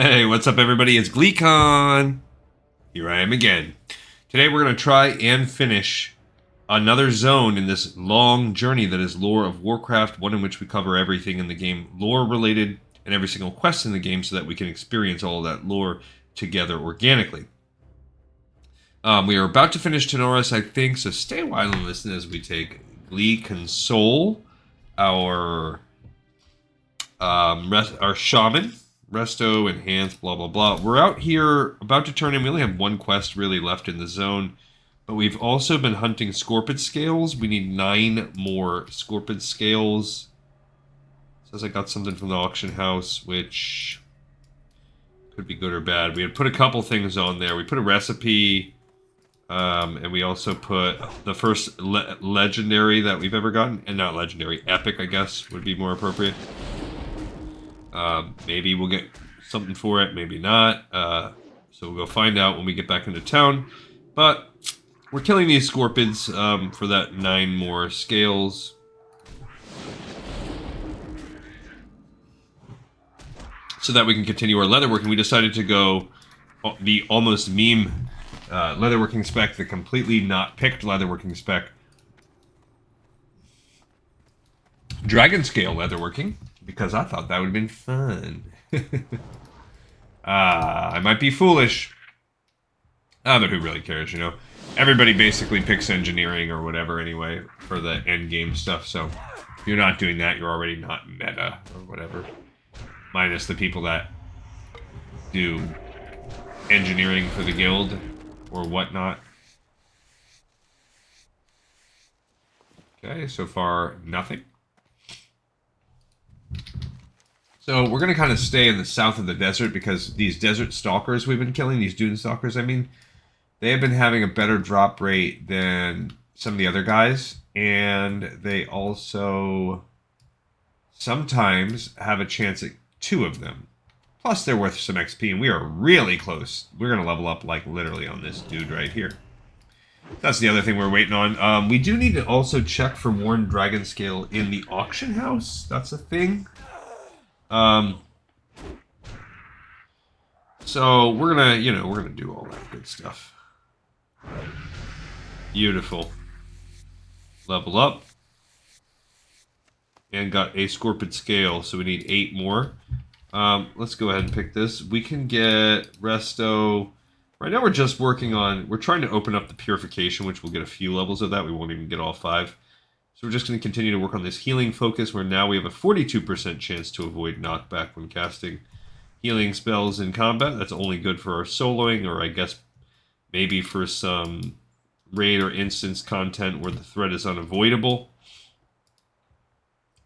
Hey, what's up everybody? It's GleeCon. Here I am again. Today we're going to try and finish another zone in this long journey that is Lore of Warcraft, one in which we cover everything in the game lore related and every single quest in the game so that we can experience all of that lore together organically. We are about to finish Tanaris, I think, so stay a while and listen as we take Glee Console, our shaman, Resto, Enhance, blah, blah, blah. We're out here about to turn in. We only have one quest really left in the zone, but we've also been hunting Scorpid Scales. We need 9 more Scorpid Scales. Says I got something from the auction house, which could be good or bad. We had put a couple things on there. We put a recipe, and we also put the first legendary that we've ever gotten. And not legendary, epic, I guess, would be more appropriate. Maybe we'll get something for it, maybe not. So we'll go find out when we get back into town. But we're killing these Scorpids for that 9 more scales. So that we can continue our leatherworking. We decided to go the almost meme leatherworking spec, the completely not picked leatherworking spec. Dragon scale leatherworking. Because I thought that would have been fun. I might be foolish. But who really cares, you know? Everybody basically picks engineering or whatever anyway for the end game stuff. So if you're not doing that, you're already not meta or whatever. Minus the people that do engineering for the guild or whatnot. Okay, so far nothing. So we're going to kind of stay in the south of the desert because these desert stalkers we've been killing, these dune stalkers, I mean, they have been having a better drop rate than some of the other guys. And they also sometimes have a chance at 2 of them. Plus they're worth some XP and we are really close. We're going to level up like literally on this dude right here. That's the other thing we're waiting on. We do need to also check for Worn Dragon Scale in the auction house. That's a thing. So we're gonna, we're gonna do all that good stuff. Beautiful. Level up. And got a Scorpid Scale, so we need 8 more. Let's go ahead and pick this. We can get Resto. Right now we're just working on, we're trying to open up the Purification, which we'll get a few levels of that. We won't even get all 5. So we're just going to continue to work on this healing focus, where now we have a 42% chance to avoid knockback when casting healing spells in combat. That's only good for our soloing, or I guess maybe for some raid or instance content where the threat is unavoidable.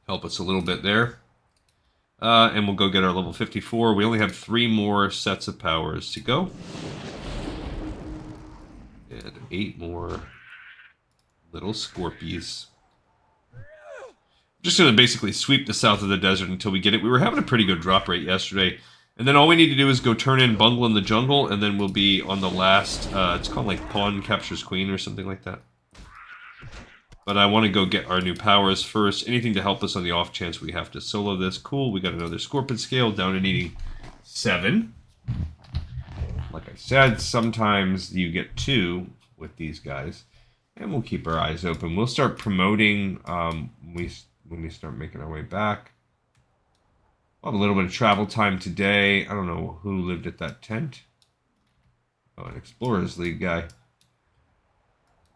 Help us a little bit there. And we'll go get our level 54. We only have 3 more sets of powers to go. And 8 more little Scorpies. Just going to basically sweep the south of the desert until we get it. We were having a pretty good drop rate yesterday. And then all we need to do is go turn in Bungle in the Jungle, and then we'll be on the last, it's called like Pawn Captures Queen or something like that. But I want to go get our new powers first. Anything to help us on the off chance we have to solo this. Cool, we got another Scorpid Scale down to needing 7. Like I said, sometimes you get 2 with these guys. And we'll keep our eyes open. We'll start promoting when we start making our way back. We'll have a little bit of travel time today. I don't know who lived at that tent. Oh, an Explorers League guy.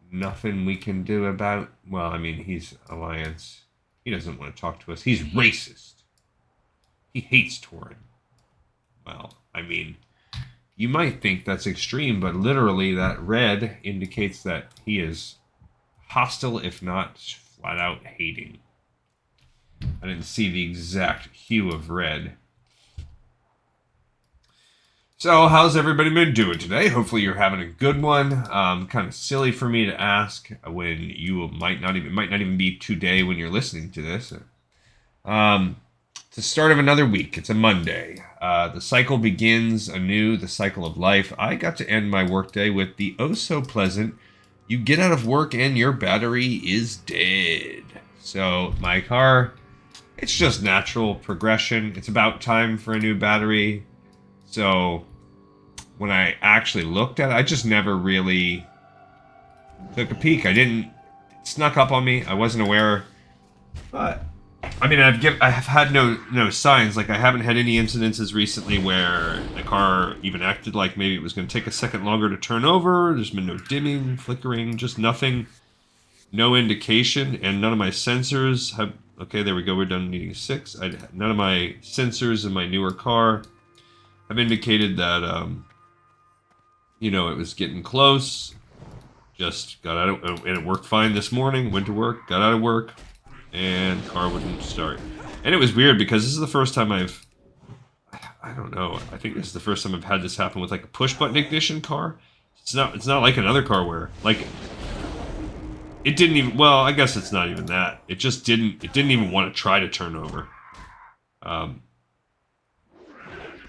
Nothing we can do about... Well, I mean, he's Alliance. He doesn't want to talk to us. He's racist. He hates Tauren. Well, I mean, you might think that's extreme, but literally that red indicates that he is hostile, if not flat out hating. I didn't see the exact hue of red. So, how's everybody been doing today? Hopefully you're having a good one. Kind of silly for me to ask when you might not even be today when you're listening to this. It's the start of another week. It's a Monday. The cycle begins anew, the cycle of life. I got to end my workday with the oh so pleasant, you get out of work and your battery is dead. So my car, it's just natural progression. It's about time for a new battery. So when I actually looked at it, I just never really took a peek. It snuck up on me. I wasn't aware. But I mean, I have had no signs. Like, I haven't had any incidences recently where the car even acted like maybe it was going to take a second longer to turn over. There's been no dimming, flickering, just nothing. No indication, and none of my sensors have... Okay, there we go. We're done needing 6. None of my sensors in my newer car have indicated that, you know, it was getting close. Just got out of... And it worked fine this morning. Went to work, got out of work, and car wouldn't start. And it was weird because this is the first time I don't know. I think this is the first time I've had this happen with, like, a push-button ignition car. It's not like another car where, like... It didn't even... Well, I guess it's not even that. It just didn't... It didn't even want to try to turn over.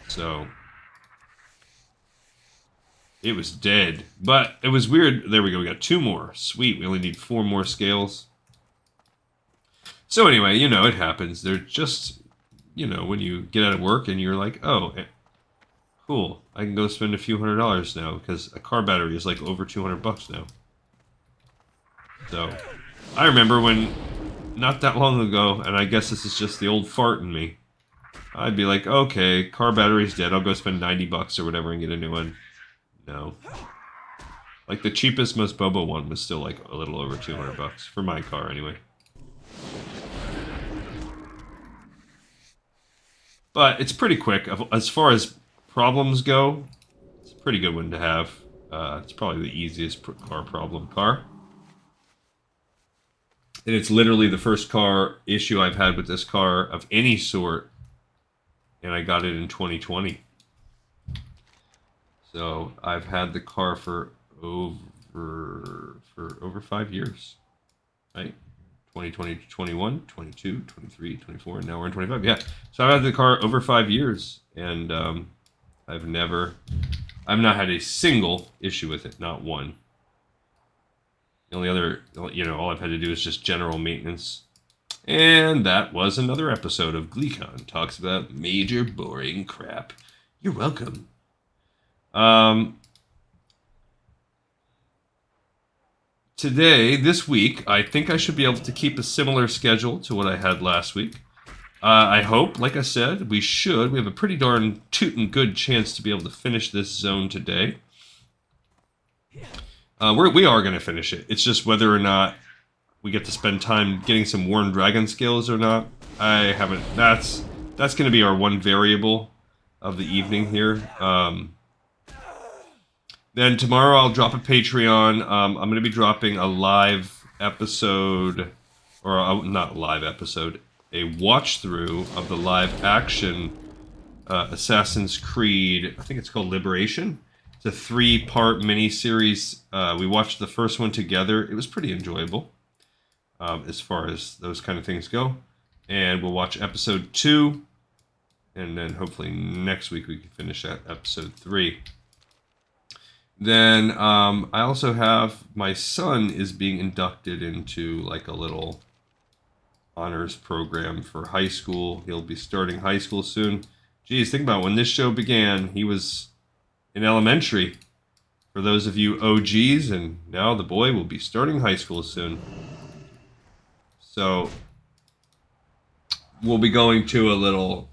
So... It was dead. But it was weird. There we go. We got 2 more. Sweet. We only need 4 more scales. So anyway, you know, it happens. They're just... You know, when you get out of work and you're like, oh, cool. I can go spend a few $100s now because a car battery is like over $200 now. So, I remember when, not that long ago, and I guess this is just the old fart in me, I'd be like, okay, car battery's dead, I'll go spend $90 or whatever and get a new one. No. Like, the cheapest, most boba one was still like a little over $200, for my car anyway. But it's pretty quick. As far as problems go, it's a pretty good one to have. It's probably the easiest car. And it's literally the first car issue I've had with this car of any sort. And I got it in 2020. So I've had the car for over 5 years. Right? 2020, 21, 22, 23, 24, and now we're in 25. Yeah. So I've had the car over 5 years. And I've not had a single issue with it. Not one. The only other, you know, all I've had to do is just general maintenance. And that was another episode of GleeCon. Talks about major boring crap. You're welcome. Today, this week, I think I should be able to keep a similar schedule to what I had last week. I hope, like I said, we should. We have a pretty darn tootin' good chance to be able to finish this zone today. We are going to finish it. It's just whether or not we get to spend time getting some Worn Dragon skills or not. I haven't. That's going to be our one variable of the evening here. Then tomorrow I'll drop a Patreon. I'm going to be dropping a live episode, or not live episode, a watch through of the live action Assassin's Creed. I think it's called Liberation. It's a 3-part mini-series. We watched the first one together. It was pretty enjoyable as far as those kind of things go. And we'll watch episode 2. And then hopefully next week we can finish at episode 3. Then I also have... My son is being inducted into like a little honors program for high school. He'll be starting high school soon. Geez, think about when this show began. He was... in elementary, for those of you OGs, and now the boy will be starting high school soon. So, we'll be going to a little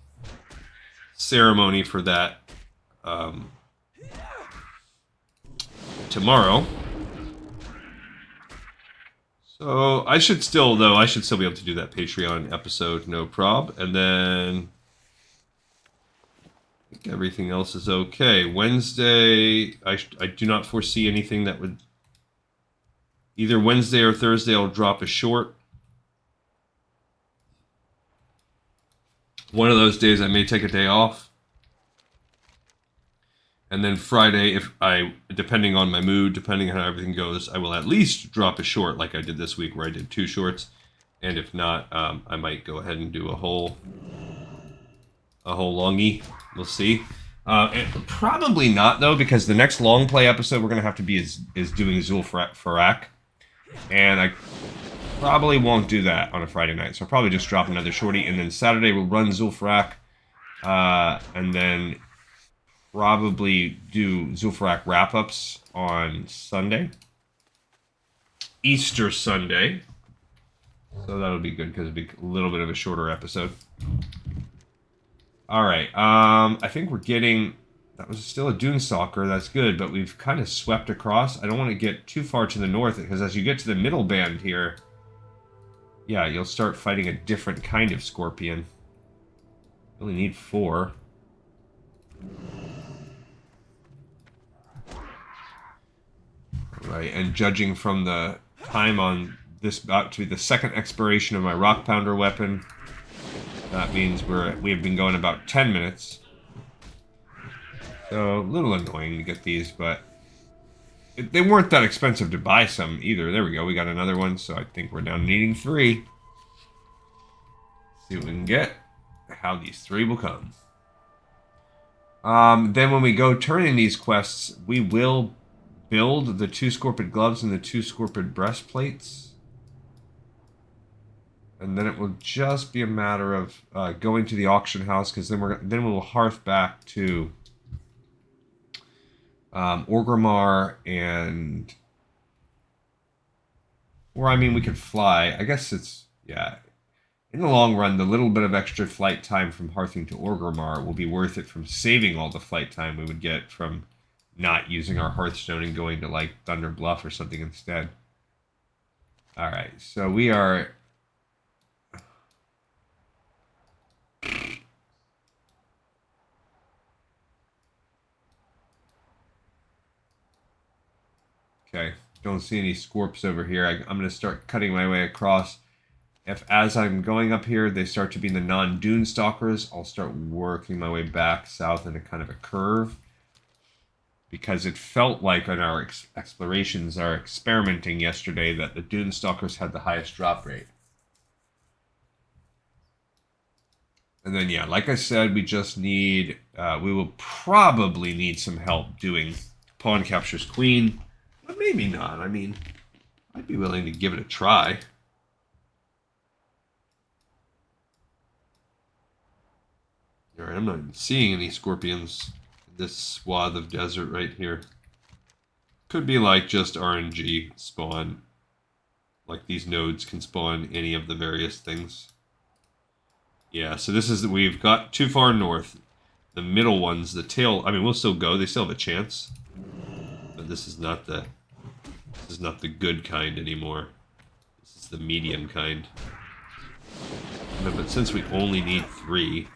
ceremony for that tomorrow. So, I should still be able to do that Patreon episode, no prob. And then... I think everything else is okay. Wednesday, I do not foresee anything that would... Either Wednesday or Thursday, I'll drop a short. One of those days, I may take a day off. And then Friday, depending on my mood, depending on how everything goes, I will at least drop a short like I did this week, where I did 2 shorts. And if not, I might go ahead and do a whole longie. We'll see. Probably not, though, because the next long play episode we're going to have to be is doing Zul'Farrak. And I probably won't do that on a Friday night. So I'll probably just drop another shorty. And then Saturday we'll run Zul'Farrak. And then probably do Zul'Farrak wrap-ups on Sunday. Easter Sunday. So that'll be good because it'll be a little bit of a shorter episode. Alright, I think we're getting... That was still a Dunestalker, that's good, but we've kind of swept across. I don't want to get too far to the north, because as you get to the middle band here, yeah, you'll start fighting a different kind of scorpion. You only need 4. Right, and judging from the time on this about to be the second expiration of my Rock Pounder weapon, that means we have been going about 10 minutes. So, a little annoying to get these, but they weren't that expensive to buy some either. There we go, we got another one, so I think we're down to needing 3. See what we can get, how these 3 will come. Then when we go turning these quests, we will build the 2 Scorpid gloves and the 2 Scorpid breastplates. And then it will just be a matter of going to the auction house, because then we'll hearth back to Orgrimmar and... Or, I mean, we could fly. I guess it's... Yeah. In the long run, the little bit of extra flight time from hearthing to Orgrimmar will be worth it from saving all the flight time we would get from not using our Hearthstone and going to, like, Thunder Bluff or something instead. Alright, so we are... Okay, don't see any Scorps over here. I'm going to start cutting my way across. If, as I'm going up here, they start to be the non-Dune Stalkers, I'll start working my way back south in a kind of a curve. Because it felt like in our explorations, our experimenting yesterday, that the Dune Stalkers had the highest drop rate. And then, yeah, like I said, we just need... we will probably need some help doing Pawn Captures Queen. But maybe not. I mean, I'd be willing to give it a try. Alright, I'm not even seeing any scorpions in this swath of desert right here. Could be like just RNG spawn. Like these nodes can spawn any of the various things. Yeah, so this is... We've got too far north. The middle ones, the tail... I mean, we'll still go. They still have a chance. But this is not the... This is not the good kind anymore. This is the medium kind. No, but since we only need 3...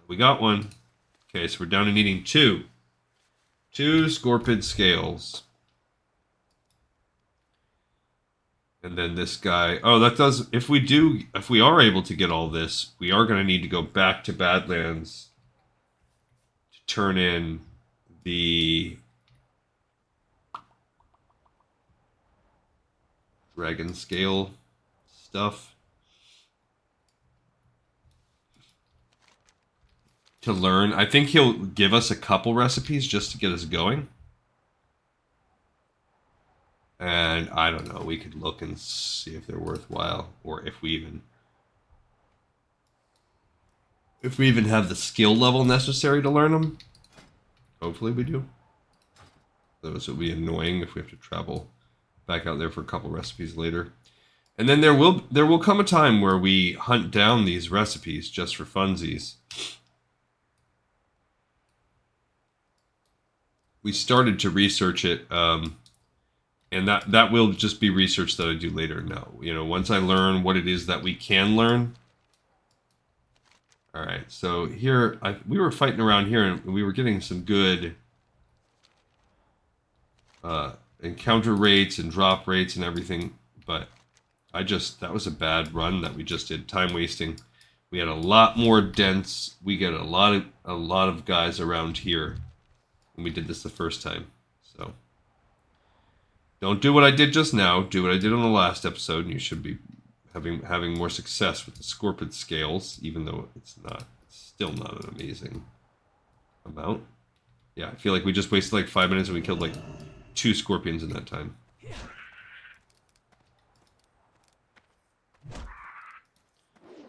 We got one. Okay, so we're down to needing 2. 2 Scorpid Scales. And then this guy... Oh, that does... If we are able to get all this, we are going to need to go back to Badlands to turn in the Dragon Scale stuff. To learn. I think he'll give us a couple recipes just to get us going. And I don't know, we could look and see if they're worthwhile, or if we even have the skill level necessary to learn them. Hopefully we do. Those would be annoying if we have to travel back out there for a couple recipes later. And then there will come a time where we hunt down these recipes just for funsies. We started to research it, and that will just be research that I do later. No, you know, once I learn what it is that we can learn. All right, so here we were fighting around here, and we were getting some good encounter rates and drop rates and everything, but that was a bad run that we just did, time wasting. We had a lot more dents. We get a lot of guys around here when we did this the first time. So don't do what I did just now. Do what I did on the last episode, and you should be having more success with the Scorpid Scales, even though it's still not an amazing amount. Yeah, I feel like we just wasted like 5 minutes and we killed like 2 scorpions in that time.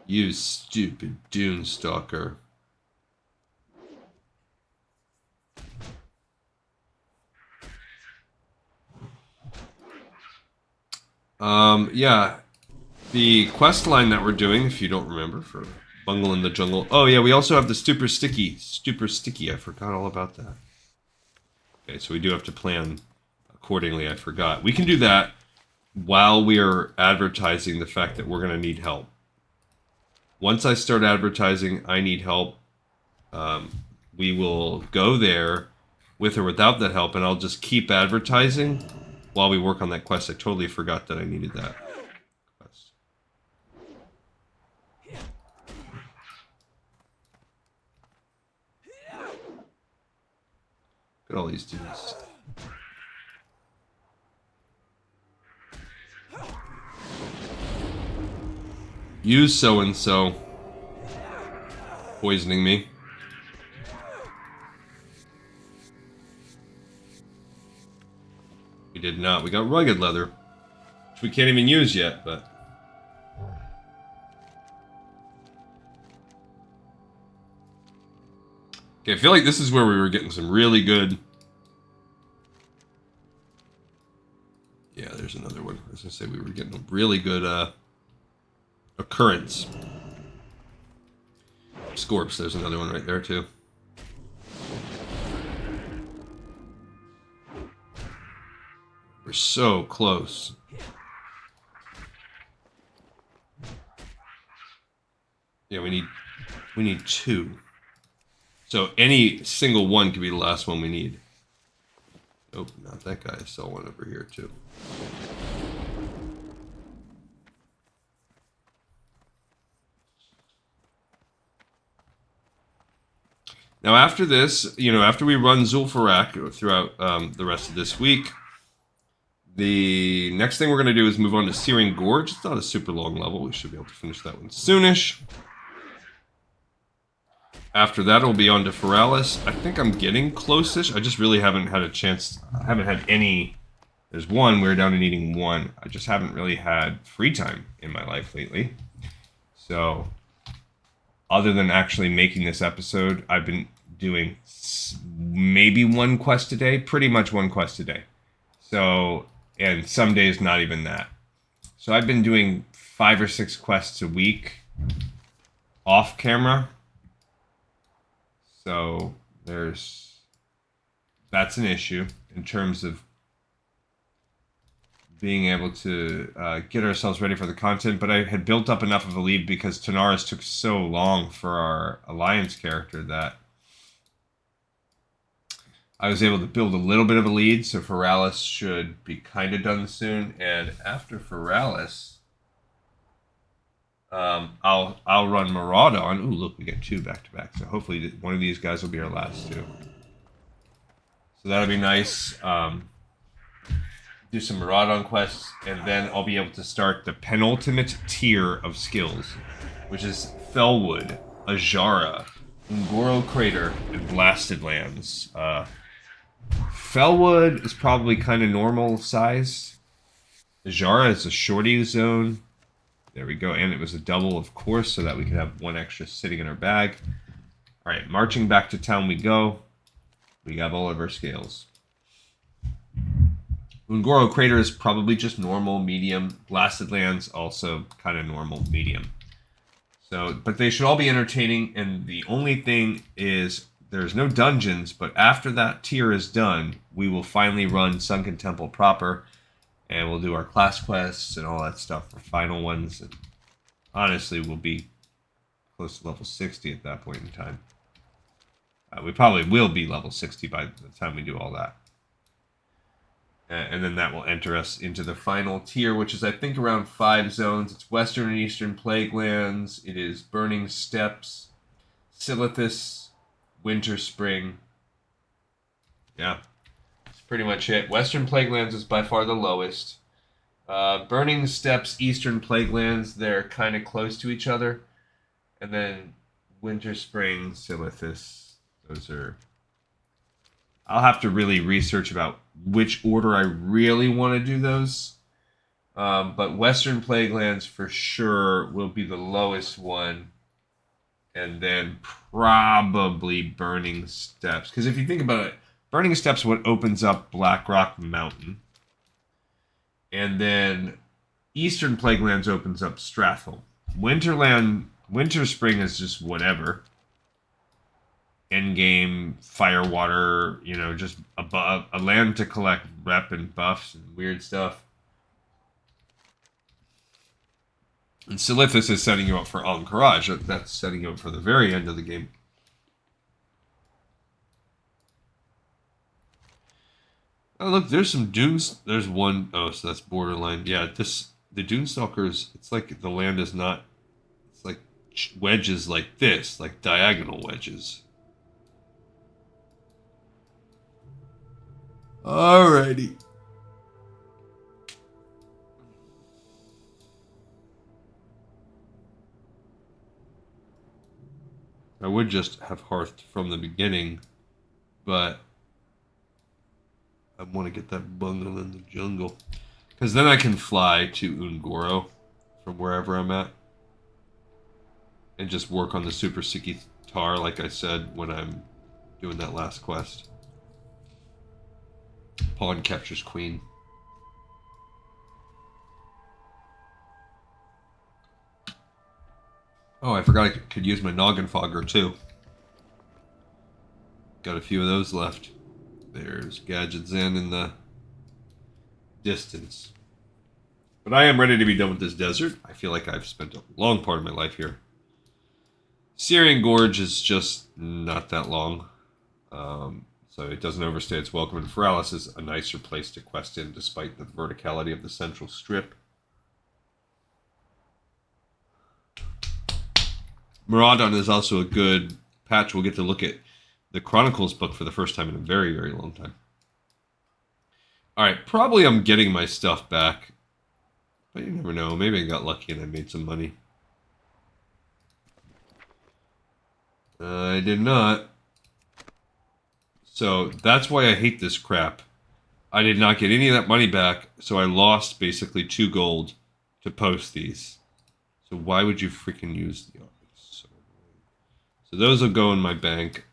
You stupid Dune Stalker. Yeah. The quest line that we're doing, if you don't remember, for Bungle in the Jungle. Oh, yeah, we also have the Super Sticky. Super Sticky. I forgot all about that. Okay, so we do have to plan accordingly. I forgot. We can do that while we are advertising the fact that we're going to need help. Once I start advertising, I need help, we will go there with or without that help, and I'll just keep advertising while we work on that quest. I totally forgot that I needed that quest. Look at all these dudes. You so-and-so poisoning me. We did not. We got rugged leather, which we can't even use yet, but... Okay, I feel like this is where we were getting some really good... Yeah, there's another one. I was going to say we were getting a really good, occurrence. Scorps, there's another one right there, too. We're so close. Yeah, we need 2. So any single one could be the last one we need. Oh, not that guy. I saw one over here too. Now after this, after we run Zul'Farrak throughout the rest of this week, the next thing we're going to do is move on to Searing Gorge. It's not a super long level. We should be able to finish that one soonish. After that, it'll be on to Feralis. I think I'm getting close-ish. I just really haven't had a chance. I haven't had any... There's one. We're down to needing 1. I just haven't really had free time in my life lately. So, other than actually making this episode, I've been doing maybe 1 quest a day. Pretty much 1 quest a day. So, and some days not even that. So I've been doing 5 or 6 quests a week off camera. So that's an issue in terms of being able to get ourselves ready for the content. But I had built up enough of a lead because Tanaris took so long for our Alliance character that I was able to build a little bit of a lead. So Feralis should be kind of done soon. And after Feralis, I'll run Maraudon. Ooh, look, we get 2 back to back. So hopefully one of these guys will be our last 2. So that'll be nice. Do some Maraudon quests, and then I'll be able to start the penultimate tier of skills, which is Felwood, Ajara, Ungoro Crater, and Blasted Lands. Felwood is probably kind of normal size. Ajara is a shorty zone. There we go, and it was a double, of course, so that we could have 1 extra sitting in our bag. All right, marching back to town we go. We have all of our scales. Ungoro Crater is probably just normal, medium. Blasted Lands, also kind of normal, medium. So, but they should all be entertaining, and the only thing is there's no dungeons, but after that tier is done, we will finally run Sunken Temple proper, and we'll do our class quests and all that stuff for final ones. And honestly, we'll be close to level 60 at that point in time. We probably will be level 60 by the time we do all that. And then that will enter us into the final tier, which is, I think, around 5 zones. It's Western and Eastern Plague Lands. It is Burning Steppes, Silithus, Winter Spring. Yeah. Pretty much it. Western Plague Lands is by far the lowest. Burning Steppes, Eastern Plague Lands, they're kind of close to each other. And then Winter Spring, Silithus, those are... I'll have to really research about which order I really want to do those. But Western Plaguelands for sure will be the lowest one. And then probably Burning Steppes. Because if you think about it, Burning Steppes what opens up Blackrock Mountain. And then Eastern Plaguelands opens up Strathel. Winter Spring is just whatever. Endgame, Firewater, just a land to collect rep and buffs and weird stuff. And Silithus is setting you up for Ahn'Qiraj. That's setting you up for the very end of the game. Oh, look, there's some dunes. There's one. Oh, so that's borderline. Yeah, the Dunestalkers, it's like the land is not. It's like wedges like this, like diagonal wedges. Alrighty. I would just have hearthed from the beginning, but I want to get that bungalow in the jungle. Because then I can fly to Ungoro from wherever I'm at. And just work on the Super Sicky Tar, like I said, when I'm doing that last quest. Pawn captures Queen. Oh, I forgot I could use my Noggin Fogger, too. Got a few of those left. There's Gadget Zen in the distance. But I am ready to be done with this desert. I feel like I've spent a long part of my life here. Syrian Gorge is just not that long. So it doesn't overstay its welcome. And Feralis is a nicer place to quest in, despite the verticality of the central strip. Maraudon is also a good patch. We'll get to look at the Chronicles book for the first time in a very, very long time. Alright, probably I'm getting my stuff back. But you never know. Maybe I got lucky and I made some money. I did not. So that's why I hate this crap. I did not get any of that money back, so I lost basically 2 gold to post these. So why would you freaking use the office? So those will go in my bank.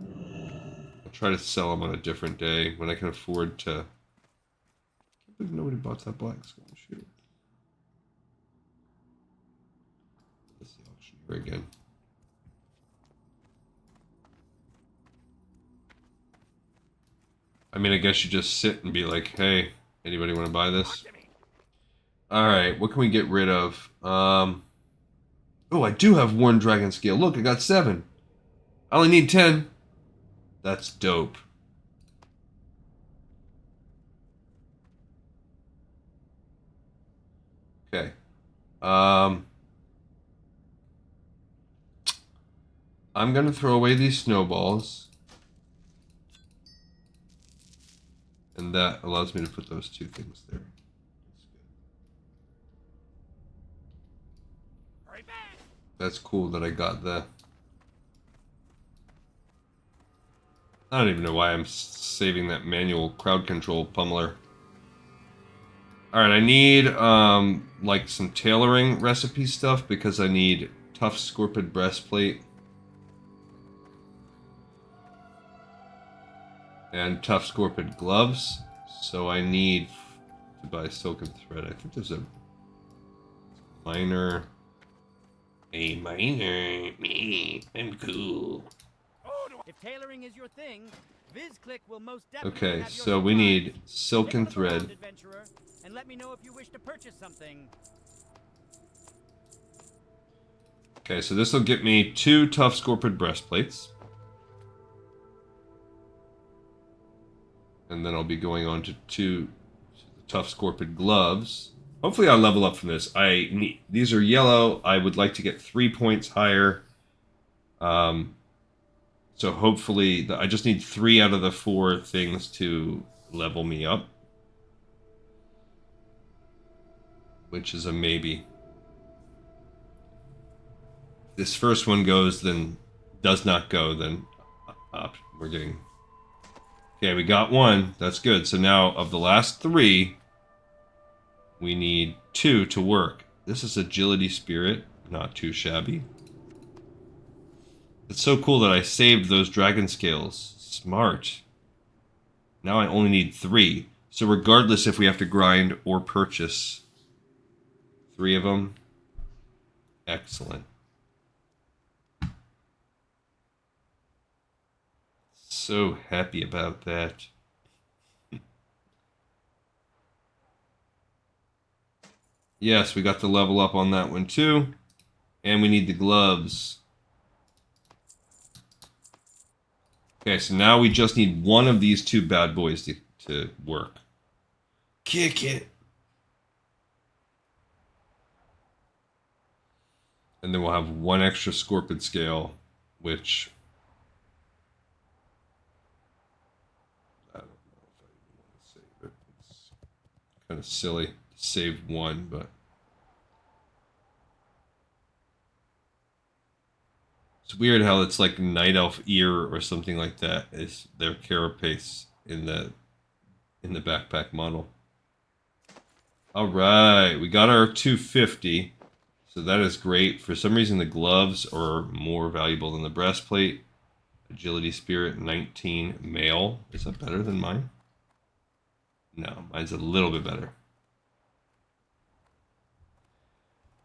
I'll try to sell them on a different day when I can afford to. I can't believe nobody bought that black skull. Shoot. That's the auctioneer again. I mean, I guess you just sit and be like, hey, anybody want to buy this? Alright, what can we get rid of? Oh, I do have 1 dragon scale. Look, I got 7. I only need 10. That's dope. Okay. I'm going to throw away these snowballs. And that allows me to put those 2 things there. That's cool that I got that. I don't even know why I'm saving that manual crowd control pummeler. Alright, I need like some tailoring recipe stuff because I need tough scorpid breastplate. And tough scorpid gloves. So I need to buy silken thread. I think there's a minor. A minor. Me. I'm cool. If tailoring is your thing, VizClick will most definitely okay, have your so we supplies. need silken Take a look around, thread. adventurer, and let me know if you wish to purchase something. Okay, so this will get me 2 tough scorpid breastplates. And then I'll be going on to 2 tough scorpid gloves. Hopefully I'll level up from this. These are yellow. I would like to get 3 points higher. So hopefully, I just need 3 out of the 4 things to level me up. Which is a maybe. This first one goes, then does not go, then up. We're getting... Okay, we got 1. That's good. So now, of the last 3, we need 2 to work. This is Agility Spirit, not too shabby. It's so cool that I saved those dragon scales. Smart. Now I only need 3. So regardless if we have to grind or purchase 3 of them. Excellent. So happy about that. Yes, we got the level up on that one too. And we need the gloves. Okay, so now we just need one of these 2 bad boys to work. Kick it. And then we'll have 1 extra scorpion scale, which I don't know if I even want to save it. It's kind of silly to save 1, but it's weird how it's like Night Elf Ear or something like that is their carapace in the backpack model. All right, we got our 250. So that is great. For some reason, the gloves are more valuable than the breastplate. Agility Spirit 19 male. Is that better than mine? No, mine's a little bit better.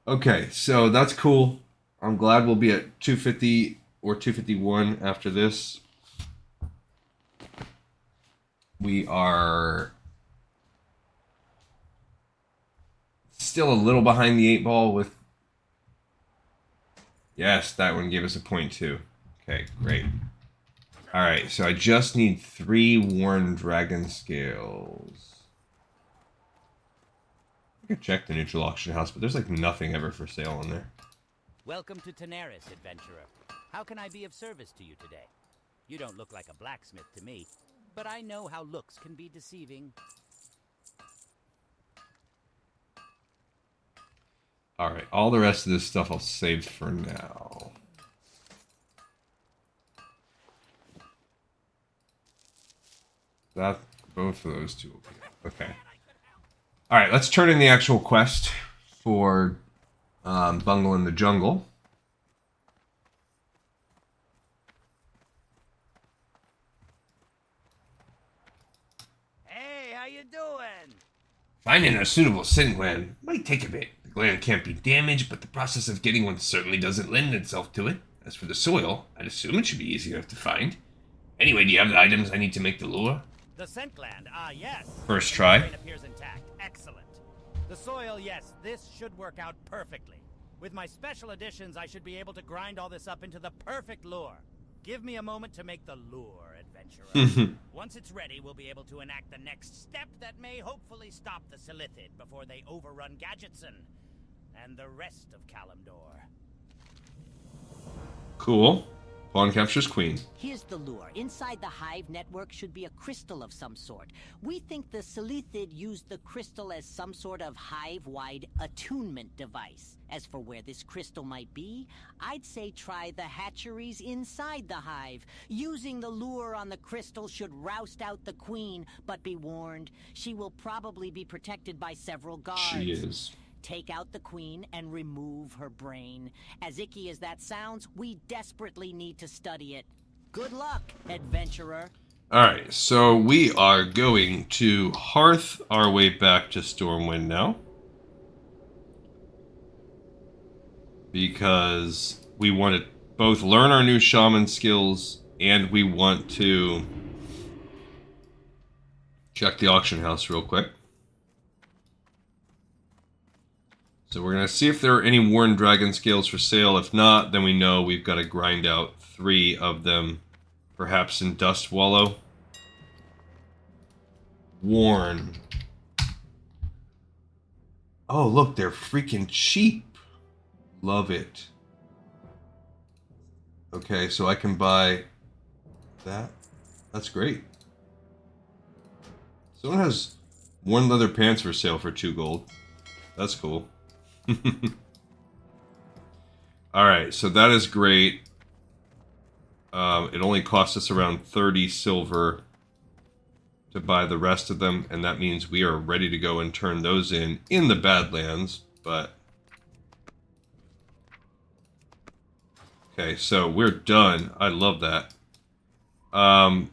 Okay, so that's cool. I'm glad we'll be at 250 or 251 after this. We are still a little behind the 8 ball with... Yes, that one gave us a point too. Okay, great. Alright, so I just need 3 worn dragon scales. I could check the neutral auction house, but there's like nothing ever for sale in there. Welcome to Tanaris, adventurer. How can I be of service to you today? You don't look like a blacksmith to me, but I know how looks can be deceiving. Alright, all the rest of this stuff I'll save for now. That, both of those 2 will be okay. Alright, let's turn in the actual quest for Bungle in the Jungle. Hey, how you doing? Finding a suitable sin gland might take a bit. The gland can't be damaged, but the process of getting one certainly doesn't lend itself to it. As for the soil, I'd assume it should be easy enough to find. Anyway, do you have the items I need to make the lure? The scent gland, yes. First try. The brain appears intact. Excellent. The soil, yes, this should work out perfectly. With my special additions, I should be able to grind all this up into the perfect lure. Give me a moment to make the lure, adventurer. Once it's ready, we'll be able to enact the next step that may hopefully stop the Silithid before they overrun Gadgetson and the rest of Kalimdor. Cool. Pawn captures queen. Here's the lure. Inside the hive network should be a crystal of some sort. We think the Silithid used the crystal as some sort of hive-wide attunement device. As for where this crystal might be, I'd say try the hatcheries inside the hive. Using the lure on the crystal should roust out the queen, but be warned, she will probably be protected by several guards. She is. Take out the queen and remove her brain. As icky as that sounds, we desperately need to study it. Good luck, adventurer. Alright, so we are going to hearth our way back to Stormwind now. Because we want to both learn our new shaman skills and we want to check the auction house real quick. So we're going to see if there are any worn dragon scales for sale. If not, then we know we've got to grind out 3 of them. Perhaps in Dust Wallow. Worn. Oh, look, they're freaking cheap. Love it. Okay, so I can buy that. That's great. Someone has worn leather pants for sale for 2 gold. That's cool. Alright, so that is great. It only cost us around 30 silver. to buy the rest of them, and that means we are ready to go and turn those in the Badlands, but... Okay, so we're done. I love that. Alright,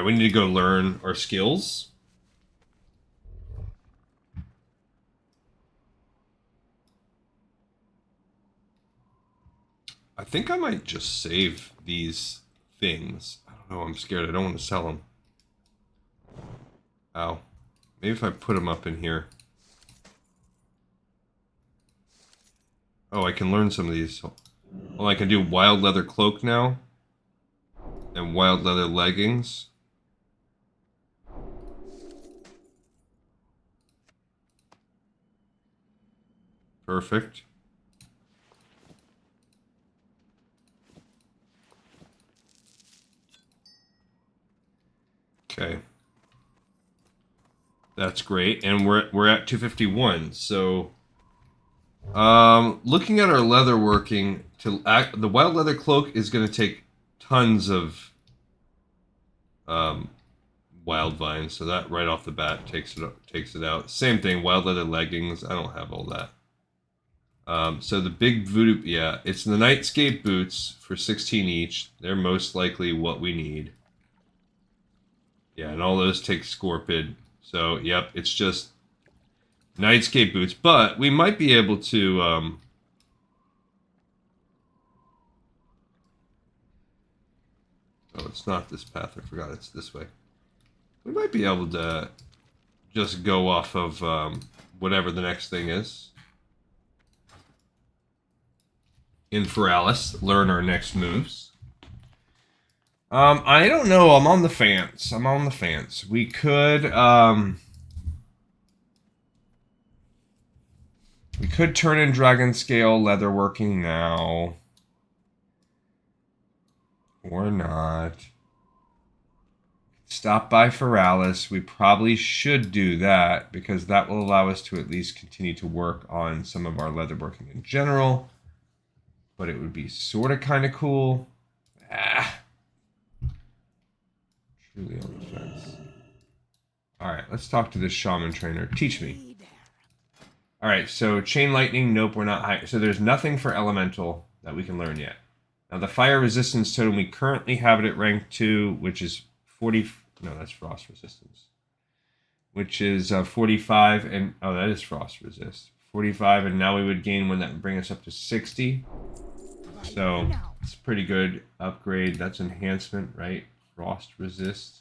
we need to go learn our skills. I think I might just save these things. I don't know, I'm scared. I don't want to sell them. Ow. Maybe if I put them up in here. Oh, I can learn some of these. Well, I can do wild leather cloak now. And wild leather leggings. Perfect. Okay. That's great. And we're at 251. So looking at our leather working, the wild leather cloak is going to take tons of wild vines, so that right off the bat takes it out. Same thing, wild leather leggings. I don't have all that. So the big voodoo, yeah, it's the Nightscape boots for 16 each. They're most likely what we need. Yeah, and all those take Scorpid. So, yep, it's just Nightscape boots. But we might be able to... oh, it's not this path. I forgot it's this way. We might be able to just go off of whatever the next thing is. In Feralis, learn our next moves. I don't know. I'm on the fence. We could turn in Dragon Scale leatherworking now. Or not. Stop by Feralis. We probably should do that because that will allow us to at least continue to work on some of our leatherworking in general. But it would be sort of kind of cool. Truly on the fence. Alright, let's talk to this shaman trainer. Teach me. Alright, so chain lightning, nope, we're not high. So there's nothing for elemental that we can learn yet. Now the fire resistance totem, we currently have it at rank 2, which is 40... No, that's frost resistance. Which is 45, and... Oh, that is frost resist. 45, and now we would gain one that would bring us up to 60. So, it's a pretty good upgrade. That's enhancement, right? Frost resist.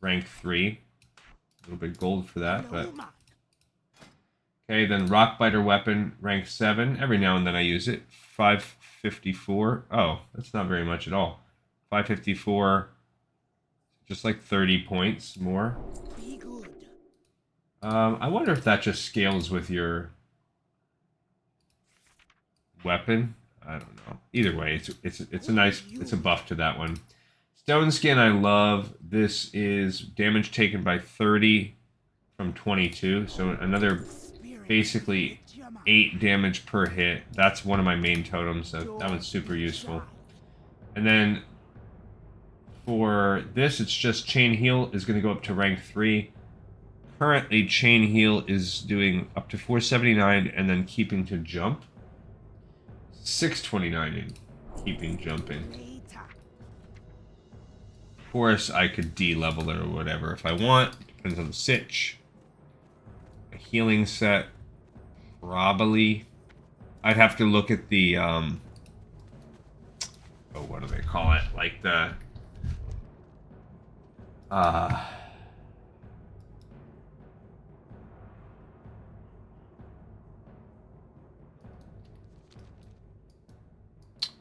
Rank 3. A little bit gold for that, but... Okay, then Rockbiter weapon, rank 7. Every now and then I use it. 554. Oh, that's not very much at all. 554. Just like 30 points more. I wonder if that just scales with your weapon. I don't know. Either way, it's a nice, it's a buff to that one. Stone Skin I love. This is damage taken by 30 from 22. So another basically 8 damage per hit. That's one of my main totems. So that one's super useful. And then for this, it's just Chain Heal is going to go up to rank 3. Currently, Chain Heal is doing up to 479 and then keeping to jump. 629 in keeping jumping. Of course, I could de-level it or whatever if I want. Depends on the sitch. A healing set. Probably. I'd have to look at the, oh, what do they call it? Like the,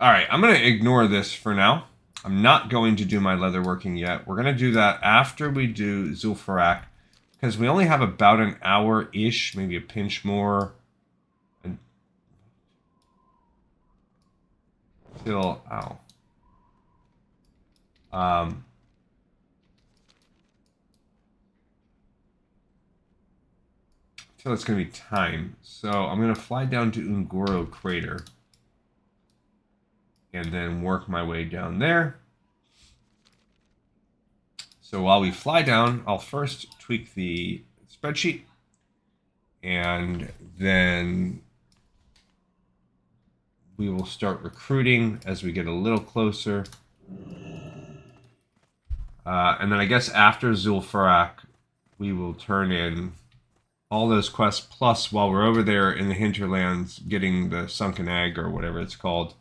Alright, I'm going to ignore this for now. I'm not going to do my leatherworking yet. We're going to do that after we do Zul'Farrak, because we only have about an hour-ish, maybe a pinch more. Until, ow. Until it's going to be time. So I'm going to fly down to Ungoro Crater. and then work my way down there. So while we fly down, I'll first tweak the spreadsheet, and then we will start recruiting as we get a little closer. And then I guess after Zul'Farrak, we will turn in all those quests, plus while we're over there in the hinterlands getting the sunken egg or whatever it's called.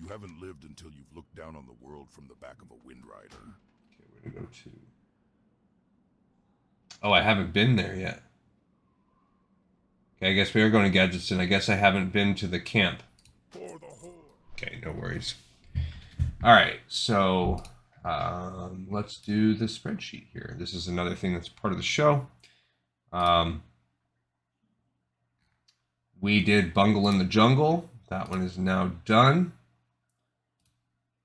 You haven't lived until you've looked down on the world from the back of a Wind Rider. Okay, where to go to? Oh, I haven't been there yet. Okay, I guess we are going to Gadgetzin. I guess I haven't been to the camp. For the Horde. Okay, no worries. All right, so let's do the spreadsheet here. This is another thing that's part of the show. We did Bungle in the Jungle. That one is now done.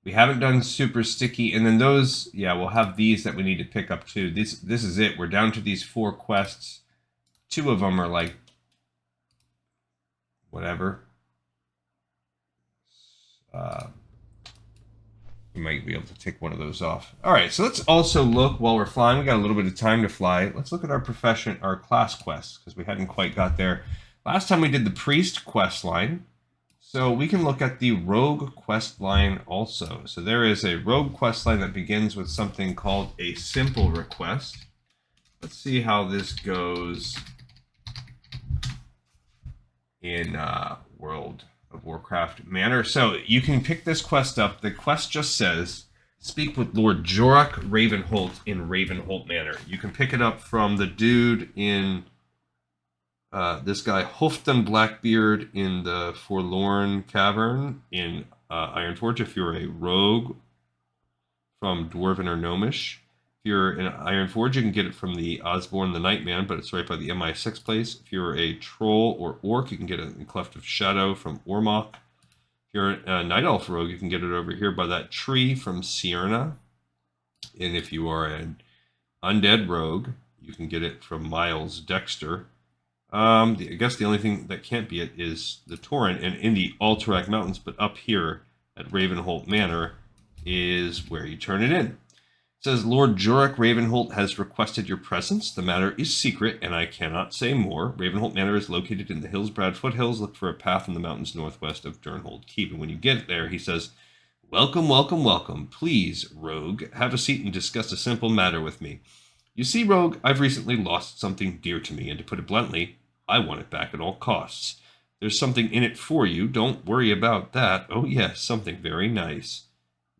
We haven't done Super Sticky, and then those, yeah, we'll have these that we need to pick up too. This is it. We're down to these 4 quests. 2 of them are like whatever. We might be able to take one of those off. All right, so let's also look while we're flying. We got a little bit of time to fly. Let's look at our class quests, because we hadn't quite got there. Last time we did the Priest quest line. So we can look at the Rogue quest line also. So there is a Rogue quest line that begins with something called a simple request. Let's see how this goes in World of Warcraft manner. So you can pick this quest up. The quest just says, speak with Lord Jorok Ravenholt in Ravenholt Manor. You can pick it up from the dude in this guy, Hofton Blackbeard, in the Forlorn Cavern in Ironforge, if you're a rogue from Dwarven or Gnomish. If you're in Ironforge, you can get it from the Osborne the Nightman, but it's right by the MI6 place. If you're a troll or orc, you can get it in Cleft of Shadow from Ormok. If you're a Night Elf rogue, you can get it over here by that tree from Cierna. And if you are an undead rogue, you can get it from Miles Dexter. I guess the only thing that can't be it is the Torrent, and in the Alterac Mountains, but up here at Ravenholt Manor is where you turn it in. It says, Lord Jorok Ravenholt has requested your presence. The matter is secret, and I cannot say more. Ravenholt Manor is located in the Hillsbrad foothills. Look for a path in the mountains northwest of Durnhold Keep. And when you get there, he says, welcome, welcome, welcome. Please, rogue, have a seat and discuss a simple matter with me. You see, rogue, I've recently lost something dear to me, and to put it bluntly, I want it back at all costs. There's something in it for you. Don't worry about that. Oh, yes, something very nice.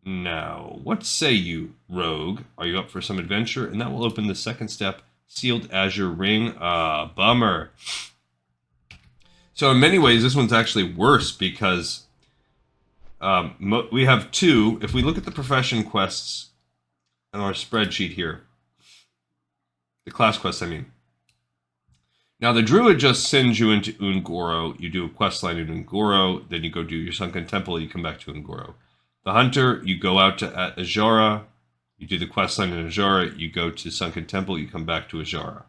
Now, what say you, rogue? Are you up for some adventure? And that will open the second step, Sealed Azure Ring. Bummer. So in many ways, this one's actually worse because we have 2. If we look at the profession quests on our spreadsheet here, the class quests, I mean. Now, the Druid just sends you into Ungoro. You do a quest line in Ungoro, then you go do your Sunken Temple, you come back to Ungoro. The Hunter, you go out to Azshara, you do the quest line in Azshara, you go to Sunken Temple, you come back to Azshara.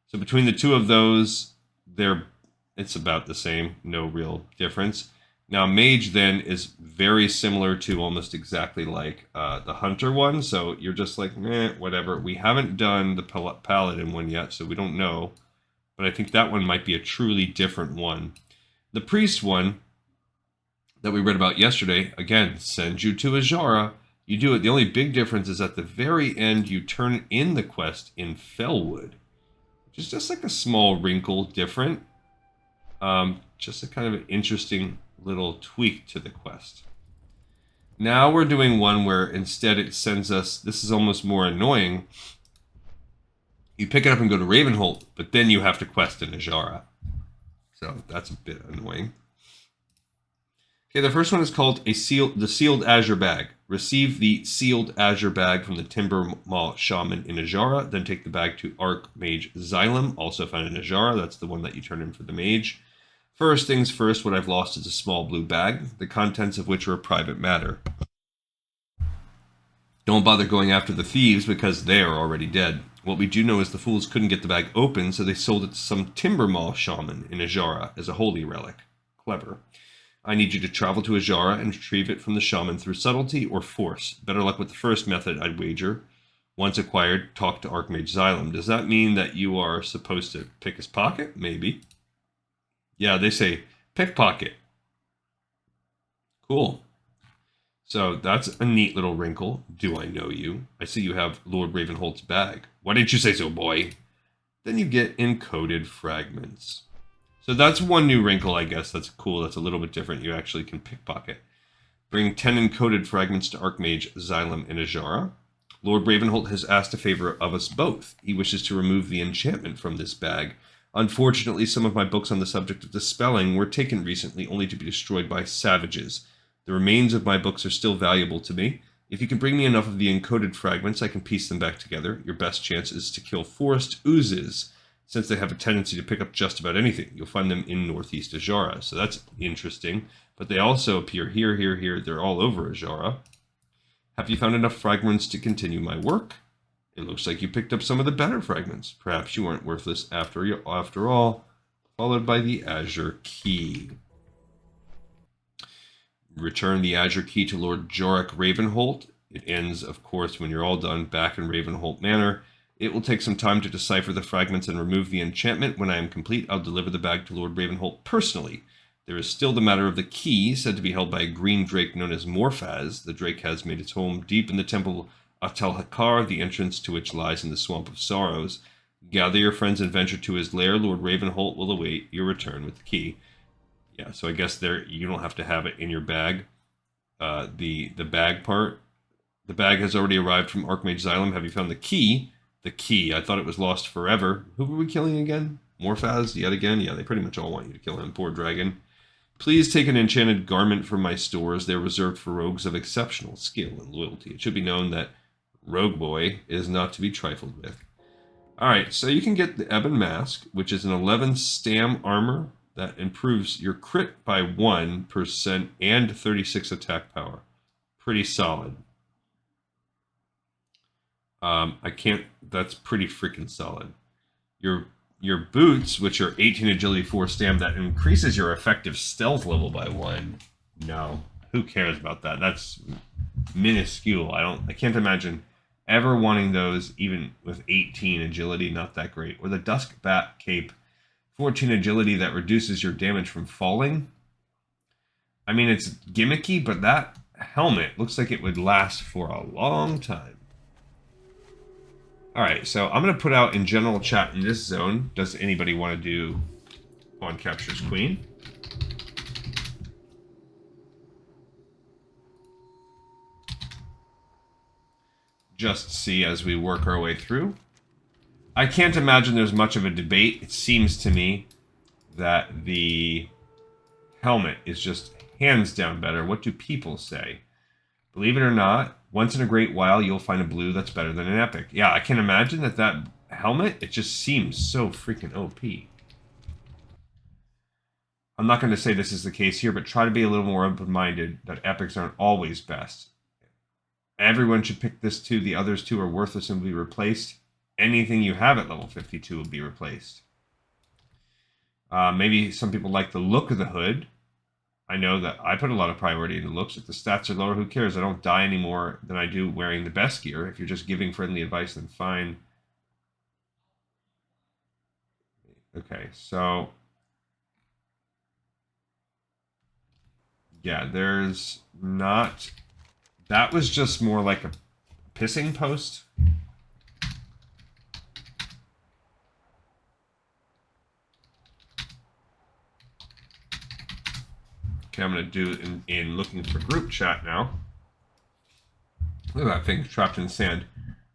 So between the 2 of those, it's about the same, no real difference. Now, Mage then is very similar to almost exactly like the Hunter one, so you're just like, whatever. We haven't done the Paladin one yet, so we don't know. But I think that one might be a truly different one. The Priest one that we read about yesterday, again, sends you to Azshara. You do it. The only big difference is at the very end, you turn in the quest in Felwood, which is just like a small wrinkle different. Just a kind of an interesting little tweak to the quest. Now we're doing one where instead it sends us, this is almost more annoying. You pick it up and go to Ravenholt, but then you have to quest in Azshara. So that's a bit annoying. Okay, the first one is called the Sealed Azure Bag. Receive the Sealed Azure Bag from the Timber Maw Shaman in Azshara, then take the bag to Archmage Xylem, also found in Azshara. That's the one that you turn in for the mage. First things first, what I've lost is a small blue bag, the contents of which are a private matter. Don't bother going after the thieves because they are already dead. What we do know is the fools couldn't get the bag open, so they sold it to some Timber Maw Shaman in Azshara as a holy relic. Clever. I need you to travel to Ajara and retrieve it from the shaman through subtlety or force. Better luck with the first method, I'd wager. Once acquired, talk to Archmage Xylem. Does that mean that you are supposed to pick his pocket? Maybe. Yeah, they say pickpocket. Cool. So that's a neat little wrinkle. Do I know you? I see you have Lord Ravenholt's bag. Why didn't you say so, boy? Then you get encoded fragments. So that's one new wrinkle, I guess. That's cool. That's a little bit different. You actually can pickpocket. Bring 10 encoded fragments to Archmage Xylem in Ajara. Lord Ravenholt has asked a favor of us both. He wishes to remove the enchantment from this bag. Unfortunately, some of my books on the subject of dispelling were taken recently only to be destroyed by savages. The remains of my books are still valuable to me. If you can bring me enough of the encoded fragments, I can piece them back together. Your best chance is to kill forest oozes, since they have a tendency to pick up just about anything. You'll find them in northeast Ajara, so that's interesting. But they also appear here, here, here. They're all over Ajara. Have you found enough fragments to continue my work? It looks like you picked up some of the better fragments. Perhaps you weren't worthless after all. Followed by the Azure Key. Return the Azure Key to Lord Jorek Ravenholt. It ends, of course, when you're all done, back in Ravenholt Manor. It will take some time to decipher the fragments and remove the enchantment. When I am complete, I'll deliver the bag to Lord Ravenholt personally. There is still the matter of the key, said to be held by a green drake known as Morphaz. The drake has made its home deep in the temple of Tel-Hakar, the entrance to which lies in the Swamp of Sorrows. Gather your friends and venture to his lair. Lord Ravenholt will await your return with the key. Yeah, so I guess there you don't have to have it in your bag. The bag part. The bag has already arrived from Archmage Xylem. Have you found the key? The key. I thought it was lost forever. Who were we killing again? Morphaz, yet again? Yeah, they pretty much all want you to kill him. Poor dragon. Please take an enchanted garment from my stores. They're reserved for rogues of exceptional skill and loyalty. It should be known that Rogue Boy is not to be trifled with. Alright, so you can get the Ebon Mask, which is an 11 stam armor that improves your crit by 1% and 36 attack power. Pretty solid. That's pretty freaking solid. Your boots, which are 18 agility 4 stam, that increases your effective stealth level by 1. No, who cares about that? That's minuscule. I can't imagine ever wanting those, even with 18 agility. Not that great. Or the Dusk Bat Cape, 14 agility that reduces your damage from falling. I mean, it's gimmicky, but that helmet looks like it would last for a long time. Alright, so I'm going to put out in general chat in this zone. Does anybody want to do Pawn Captures Queen? Just see as we work our way through. I can't imagine there's much of a debate. It seems to me that the helmet is just hands down better. What do people say? Believe it or not, once in a great while, you'll find a blue that's better than an epic. Yeah, I can imagine that helmet, it just seems so freaking OP. I'm not going to say this is the case here, but try to be a little more open-minded that epics aren't always best. Everyone should pick this too. The others two are worthless and will be replaced. Anything you have at level 52 will be replaced. Maybe some people like the look of the hood. I know that I put a lot of priority into looks. If the stats are lower, who cares? I don't die any more than I do wearing the best gear. If you're just giving friendly advice, then fine. Okay, so... yeah, there's not... that was just more like a pissing post. Okay, I'm going to do it in looking for group chat now. Look at that thing trapped in sand.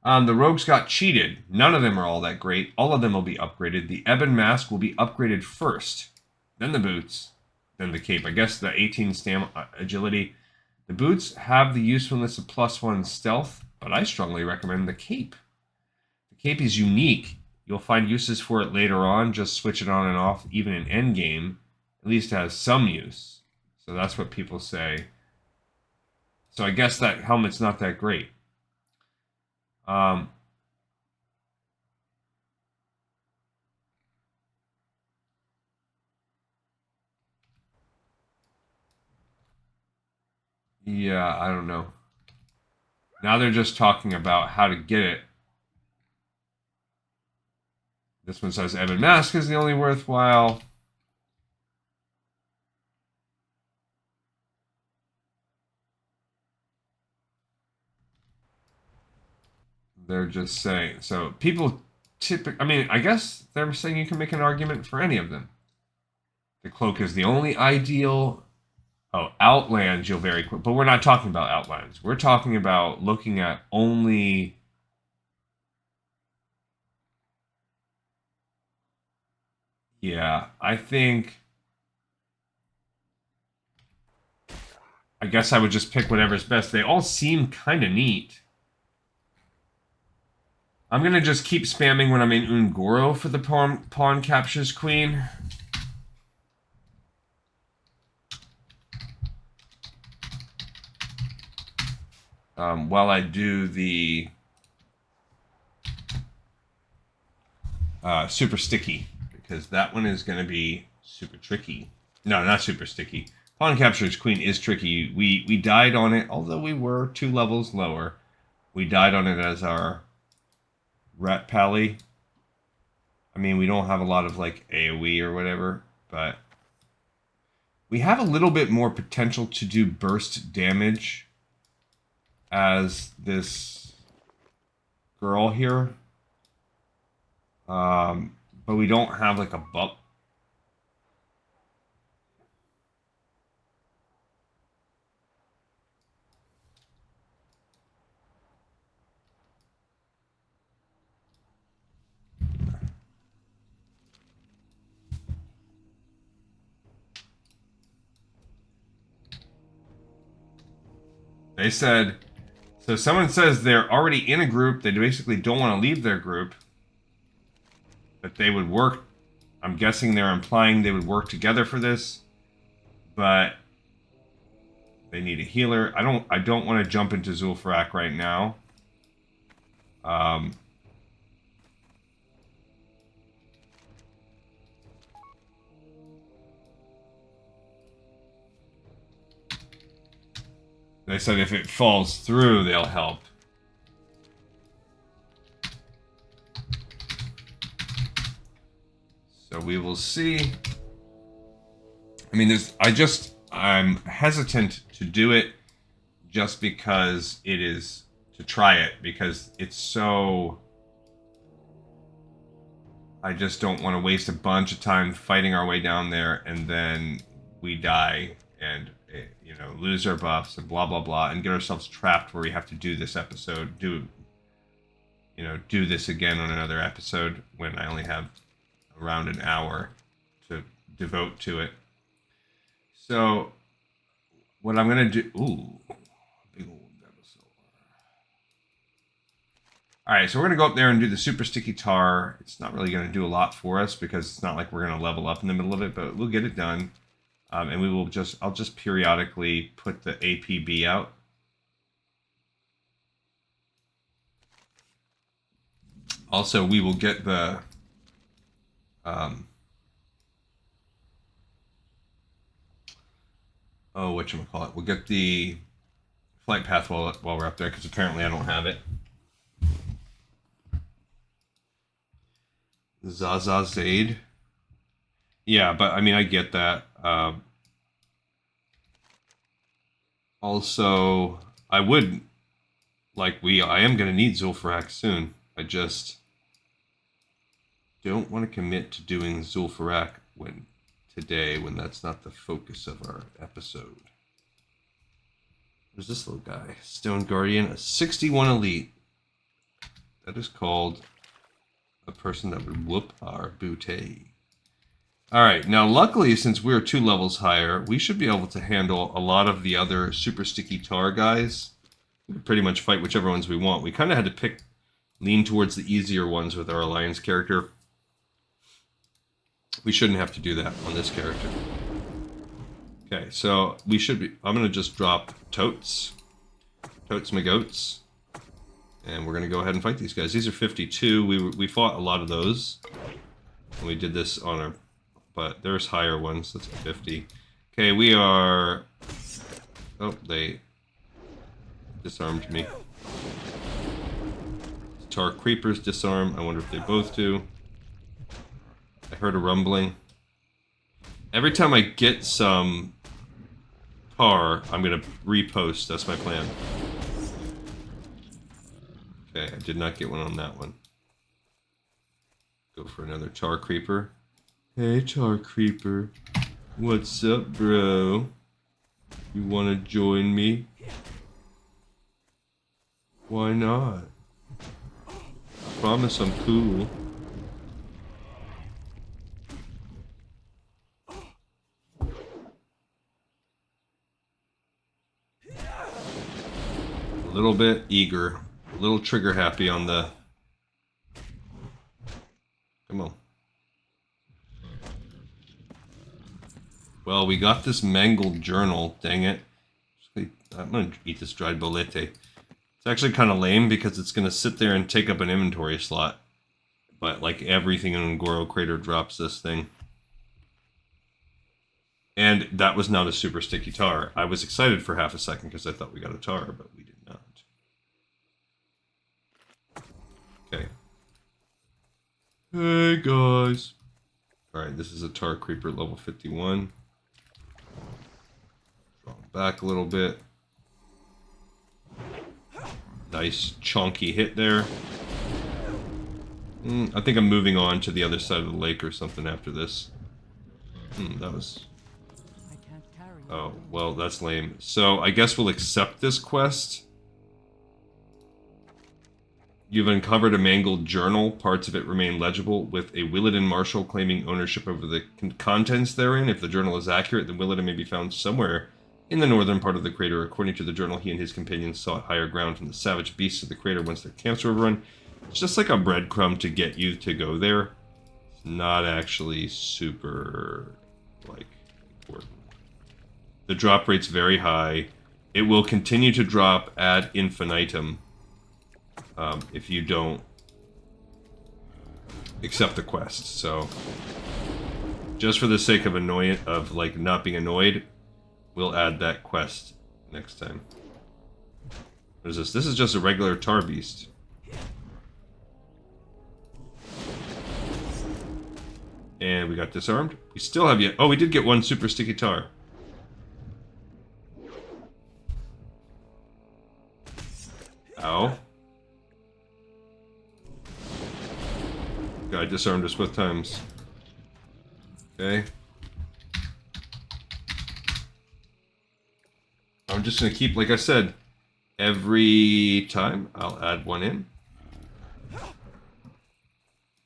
The rogues got cheated. None of them are all that great. All of them will be upgraded. The Ebon Mask will be upgraded first. Then the boots. Then the cape. I guess the 18 stam agility. The boots have the usefulness of +1 stealth, but I strongly recommend the cape. The cape is unique. You'll find uses for it later on. Just switch it on and off, even in endgame. At least it has some use. So that's what people say. So I guess that helmet's not that great. Yeah, I don't know. Now they're just talking about how to get it. This one says Ebon Mask is the only worthwhile. They're just saying. So people typically, I mean, I guess they're saying you can make an argument for any of them. The cloak is the only ideal. Oh, Outlands, you'll very quick. But we're not talking about Outlands. We're talking about looking at only. Yeah, I guess I would just pick whatever's best. They all seem kind of neat. I'm going to just keep spamming when I'm in Ungoro for the pawn captures queen. While I do the super sticky, because that one is going to be super tricky. No, not super sticky. Pawn captures queen is tricky. We died on it, although we were 2 levels lower. We died on it as our Rat Pally. I mean, we don't have a lot of like AoE or whatever, but we have a little bit more potential to do burst damage as this girl here. But we don't have like a buff. They said, so someone says they're already in a group. They basically don't want to leave their group. But they would work. I'm guessing they're implying they would work together for this. But they need a healer. I don't want to jump into Zul'Farrak right now. They said if it falls through, they'll help. So we will see. I mean, I'm hesitant to do it just because it is, to try it, because it's so, I just don't want to waste a bunch of time fighting our way down there and then we die and, you know, lose our buffs and blah, blah, blah, and get ourselves trapped where we have to do this episode, do this again on another episode when I only have around an hour to devote to it. So, what I'm going to do... Ooh, big old episode. Alright, so we're going to go up there and do the super sticky tar. It's not really going to do a lot for us because it's not like we're going to level up in the middle of it, but we'll get it done. And I'll just periodically put the APB out. Also, we will get the... whatchamacallit. We'll get the flight path while we're up there, because apparently I don't have it. Zaza Zaid. Yeah, but I mean, I get that. Also, I am going to need Zul'Farrak soon. I just don't want to commit to doing Zul'Farrak today when that's not the focus of our episode. There's this little guy, Stone Guardian, a 61 elite. That is called a person that would whoop our booty. Alright, now luckily since we're 2 levels higher, we should be able to handle a lot of the other super sticky tar guys. We can pretty much fight whichever ones we want. We kind of had to lean towards the easier ones with our Alliance character. We shouldn't have to do that on this character. Okay, so I'm going to just drop Totes my goats. And we're going to go ahead and fight these guys. These are 52. We fought a lot of those. And we did this on our... But there's higher ones. That's 50. Okay, we are... Oh, they disarmed me. Tar creepers disarm. I wonder if they both do. I heard a rumbling. Every time I get some tar, I'm gonna repost. That's my plan. Okay, I did not get one on that one. Go for another tar creeper. Hey, tar creeper. What's up, bro? You wanna join me? Why not? I promise I'm cool. A little bit eager. A little trigger happy on the... Come on. Well, we got this mangled journal. Dang it. I'm gonna eat this dried bolete. It's actually kind of lame because it's gonna sit there and take up an inventory slot. But like everything in Goro Crater drops this thing. And that was not a super sticky tar. I was excited for half a second because I thought we got a tar, but we did not. Okay. Hey guys. Alright, this is a tar creeper level 51. Draw back a little bit. Nice chonky hit there. I think I'm moving on to the other side of the lake or something after this. That was... Oh, well, that's lame. So, I guess we'll accept this quest. You've uncovered a mangled journal. Parts of it remain legible, with a Willadin marshal claiming ownership over the contents therein. If the journal is accurate, then Willadin may be found somewhere in the northern part of the crater. According to the journal, he and his companions sought higher ground from the savage beasts of the crater once their camps were overrun. It's just like a breadcrumb to get you to go there. It's not actually super, like, important. The drop rate's very high. It will continue to drop ad infinitum if you don't accept the quest. So, just for the sake of not being annoyed, we'll add that quest next time. What is this? This is just a regular tar beast. And we got disarmed. We still have yet. Oh, we did get one super sticky tar. Ow. Guy disarmed us both times. Okay. I'm just gonna keep, like I said, every time I'll add one in.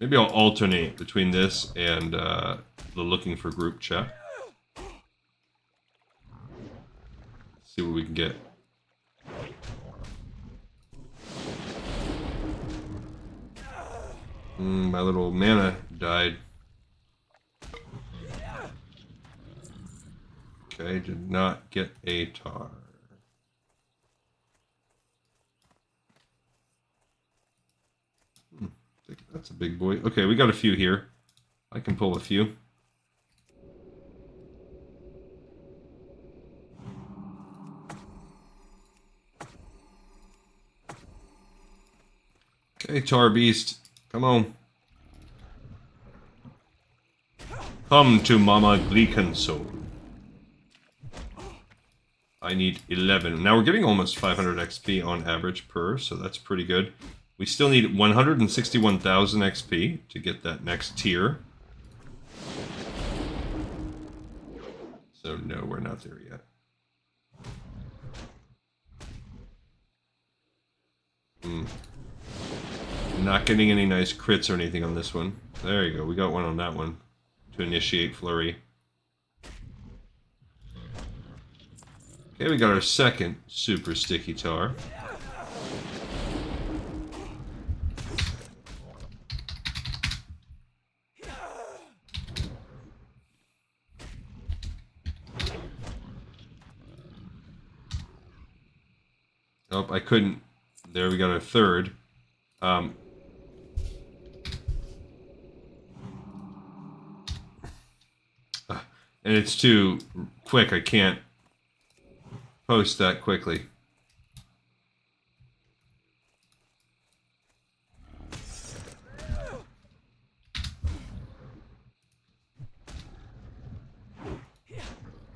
Maybe I'll alternate between this and the looking for group chat. See what we can get. My little mana died. Okay, did not get a tar. That's a big boy. Okay, we got a few here. I can pull a few. Okay, tar beast. Come on. Come to Mama Gleekensoul. I need 11. Now we're getting almost 500 XP on average per, so that's pretty good. We still need 161,000 XP to get that next tier. So no, we're not there yet. Not getting any nice crits or anything on this one. There you go, we got one on that one to initiate flurry. Okay, we got our second super sticky tar. Nope, I couldn't. There we got our third. And it's too quick. I can't post that quickly.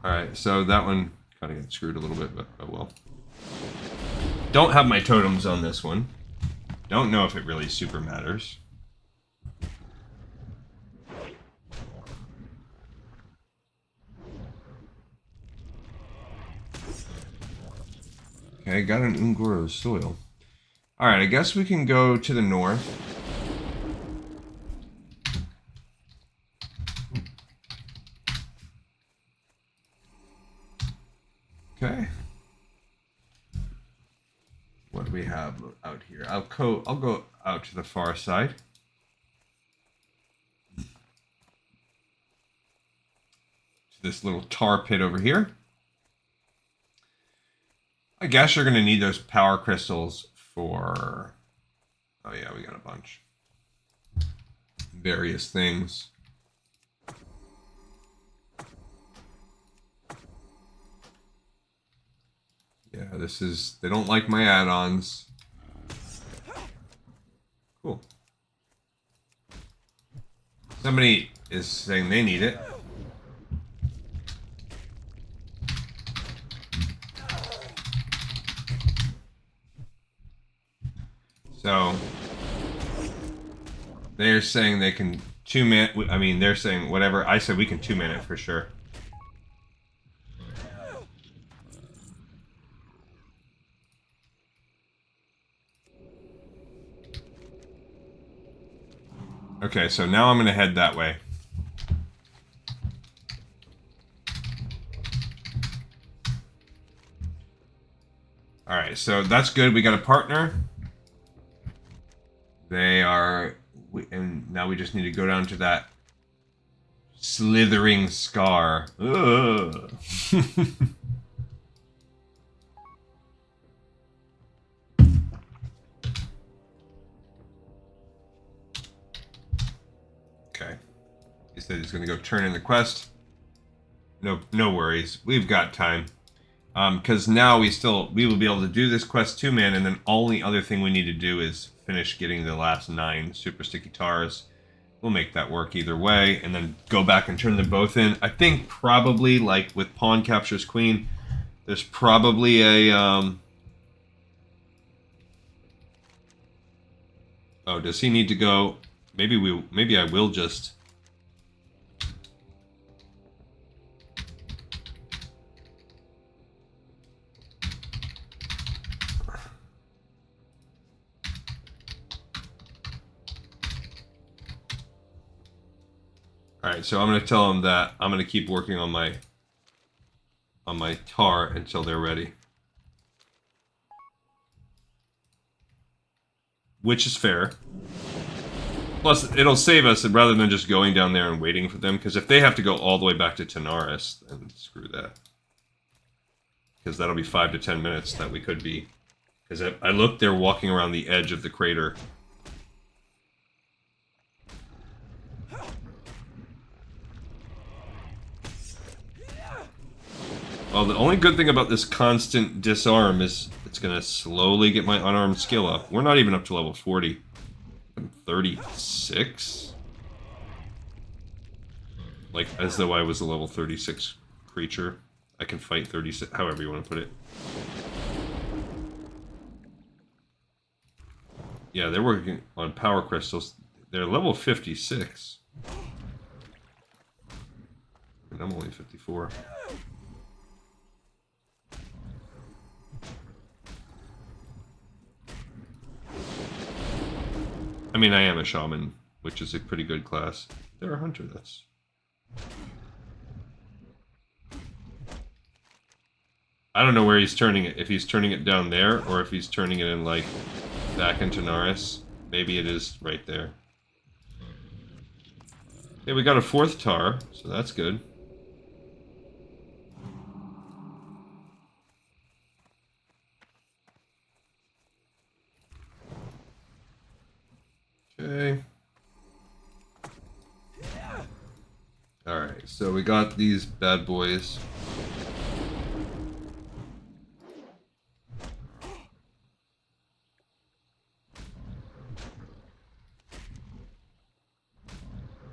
Alright, so that one kind of got screwed a little bit, but oh well. Don't have my totems on this one. Don't know if it really super matters. Okay, got an Ungoro soil. Alright, I guess we can go to the north. Okay. What do we have out here? I'll go out to the far side. To this little tar pit over here. I guess you're going to need those power crystals for... Oh yeah, we got a bunch. Various things. Yeah, this is... They don't like my add-ons. Cool. Somebody is saying they need it. So... They're saying they can 2-man... I mean, they're saying whatever. I said we can 2-man it for sure. Okay, so now I'm going to head that way. Alright, so that's good. We got a partner. They are... And now we just need to go down to that slithering scar. Ugh. Okay. He said he's going to go turn in the quest. No worries. We've got time. Because now we will be able to do this quest 2-man, and then only other thing we need to do is finish getting the last 9 super sticky tars. We'll make that work either way, and then go back and turn them both in. I think probably, like with Pawn Captures Queen, there's probably a... Oh, does he need to go? Maybe I will just... Alright, so I'm going to tell them that I'm going to keep working on my tar until they're ready. Which is fair. Plus, it'll save us rather than just going down there and waiting for them, because if they have to go all the way back to Tanaris, then screw that. Because that'll be 5 to 10 minutes that we could be... Because I looked, they're walking around the edge of the crater. Well, the only good thing about this constant disarm is it's going to slowly get my unarmed skill up. We're not even up to level 40. I'm 36? Like, as though I was a level 36 creature. I can fight 36, however you want to put it. Yeah, they're working on power crystals. They're level 56. And I'm only 54. I mean, I am a shaman, which is a pretty good class. They're a hunter, that's... I don't know where he's turning it. If he's turning it down there, or if he's turning it in, like, back into Tanaris. Maybe it is right there. Okay, we got a 4th tar, so that's good. Okay. Alright, so we got these bad boys.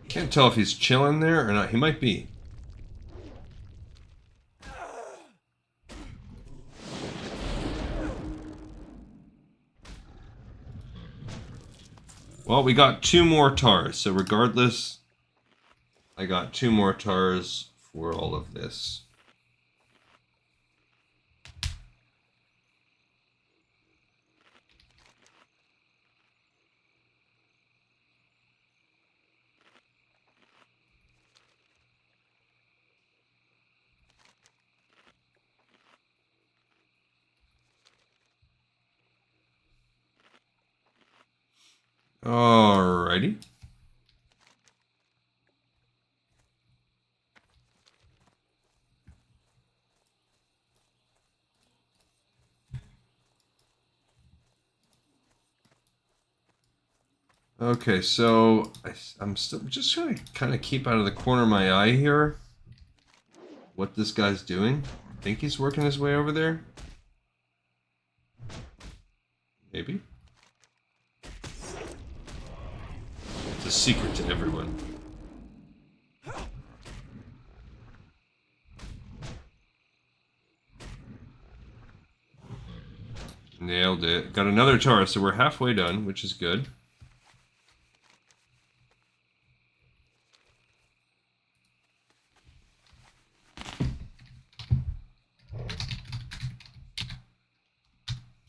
Can't tell if he's chilling there or not. He might be. Well, we got 2 more tars, so regardless, I got 2 more tars for all of this. Alrighty. Okay, so I'm still just trying to kind of keep out of the corner of my eye here what this guy's doing. I think he's working his way over there. Maybe. It's a secret to everyone. Nailed it. Got another Taurus, so we're halfway done, which is good.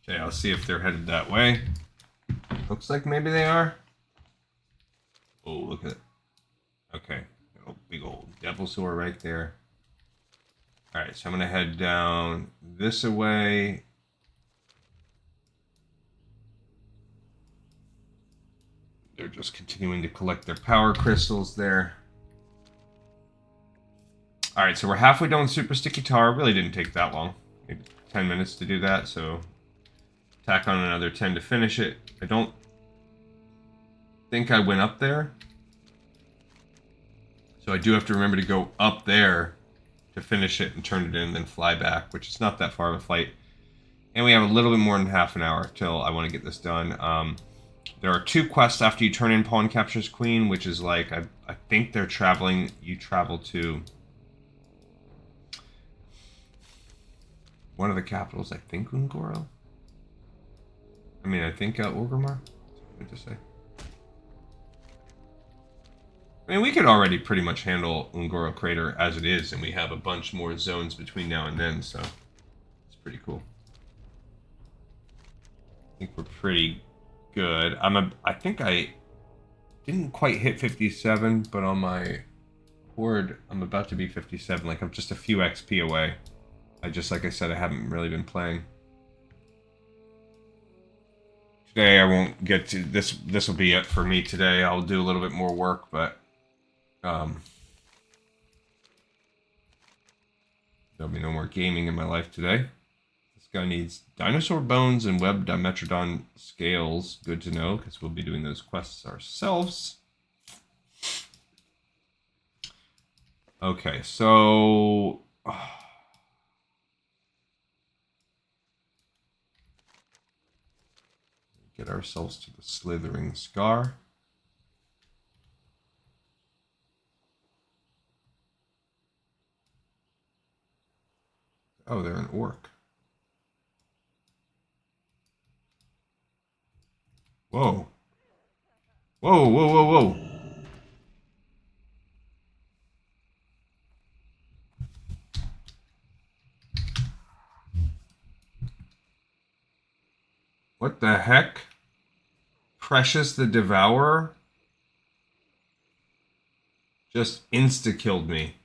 Okay, I'll see if they're headed that way. Looks like maybe they are. Oh, look at it. Okay. Oh, big old devil's door right there. Alright, so I'm going to head down this way. They're just continuing to collect their power crystals there. Alright, so we're halfway done with Super Sticky Tar. Really didn't take that long. Maybe 10 minutes to do that, so tack on another 10 to finish it. I don't think I went up there. So I do have to remember to go up there to finish it and turn it in and then fly back, which is not that far of a flight. And we have a little bit more than half an hour till I want to get this done. There are 2 quests after you turn in Pawn Captures Queen, which is like, I think they're traveling, you travel to one of the capitals, I think Ungoro. I mean, I think Orgrimmar. What to say? I mean, we could already pretty much handle Ungoro Crater as it is, and we have a bunch more zones between now and then, so it's pretty cool. I think we're pretty good. I think I didn't quite hit 57, but on my horde, I'm about to be 57. Like, I'm just a few XP away. Like I said, I haven't really been playing. Today I won't get to this. This will be it for me today. I'll do a little bit more work, but there'll be no more gaming in my life today. This guy needs dinosaur bones and web dimetrodon scales. Good to know, because we'll be doing those quests ourselves. Okay, so get ourselves to the Slithering Scar. Oh, they're an orc. Whoa. Whoa, whoa, whoa, whoa. What the heck? Precious the Devourer just insta-killed me.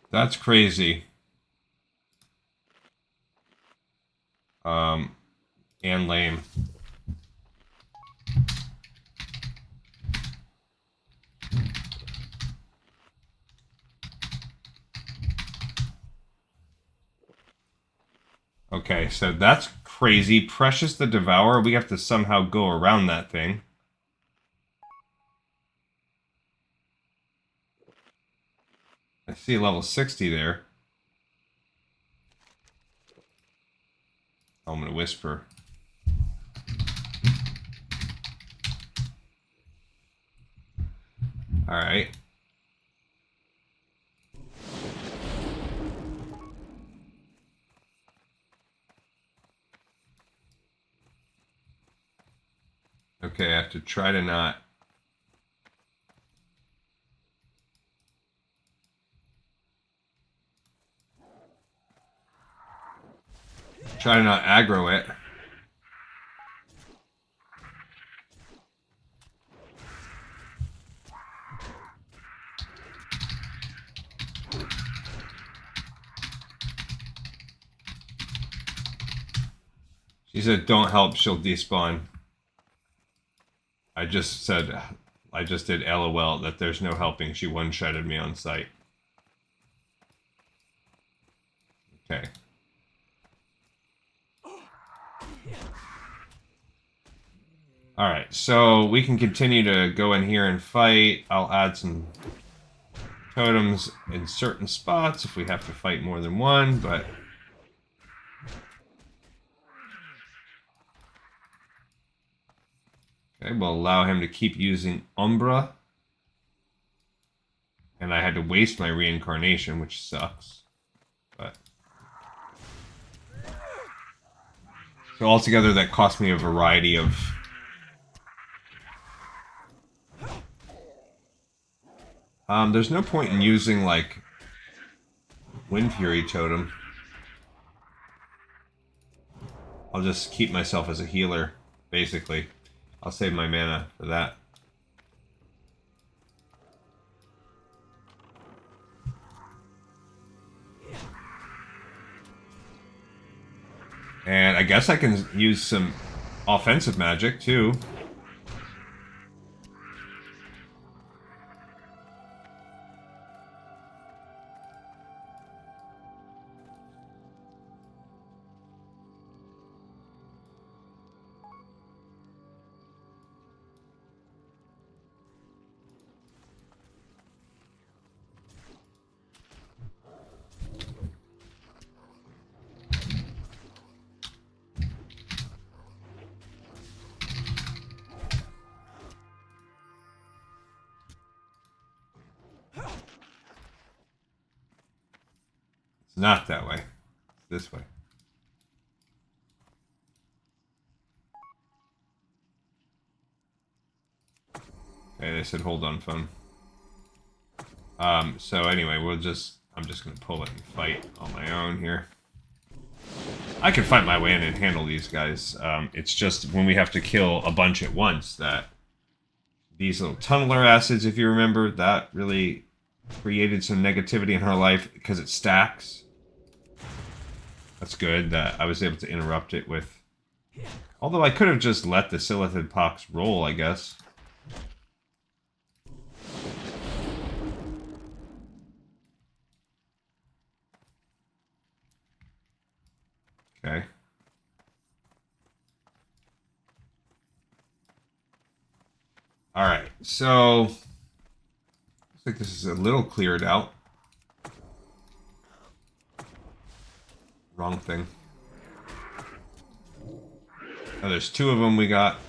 That's crazy. And lame. Okay, so that's crazy. Precious the Devourer, we have to somehow go around that thing. I see level 60 there. I'm gonna whisper. Alright. Okay, I have to try to not... Try to not aggro it. She said, don't help, she'll despawn. I just did LOL that there's no helping. She one-shotted me on sight. Okay. Alright, so we can continue to go in here and fight. I'll add some totems in certain spots if we have to fight more than one, but... Okay, we'll allow him to keep using Umbra. And I had to waste my reincarnation, which sucks. But... So altogether that cost me a variety of... there's no point in using, like, Wind Fury Totem. I'll just keep myself as a healer, basically. I'll save my mana for that. And I guess I can use some offensive magic, too. Not that way. It's this way. Okay, they said hold on phone. So anyway, I'm just gonna pull it and fight on my own here. I can fight my way in and handle these guys. It's just when we have to kill a bunch at once that these little tunneler acids, if you remember, that really created some negativity in her life because it stacks. That's good that I was able to interrupt it with... Although I could have just let the Silithid Pox roll, I guess. Okay. Alright, so... Looks like this is a little cleared out. Wrong thing. Oh, there's two of them we got.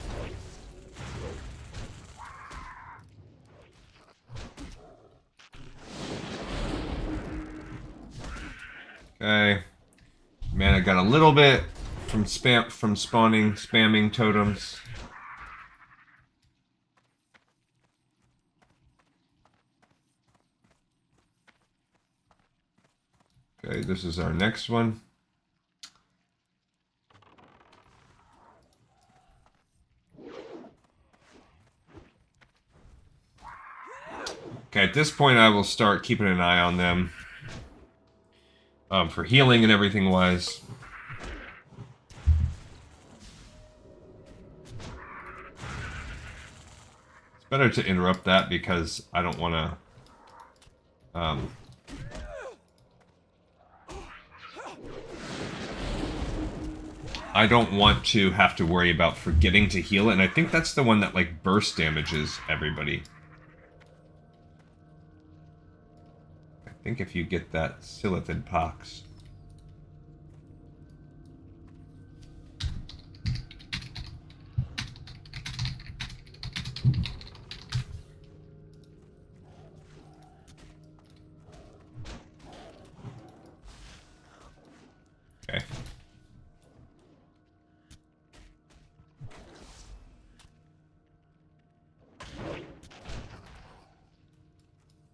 Okay. Man, I got a little bit from spamming totems. Okay, this is our next one. Okay, at this point I will start keeping an eye on them. For healing and everything wise. It's better to interrupt that because I don't want to... I don't want to have to worry about forgetting to heal it, and I think that's the one that, like, burst damages everybody. I think if you get that Silithid Pox.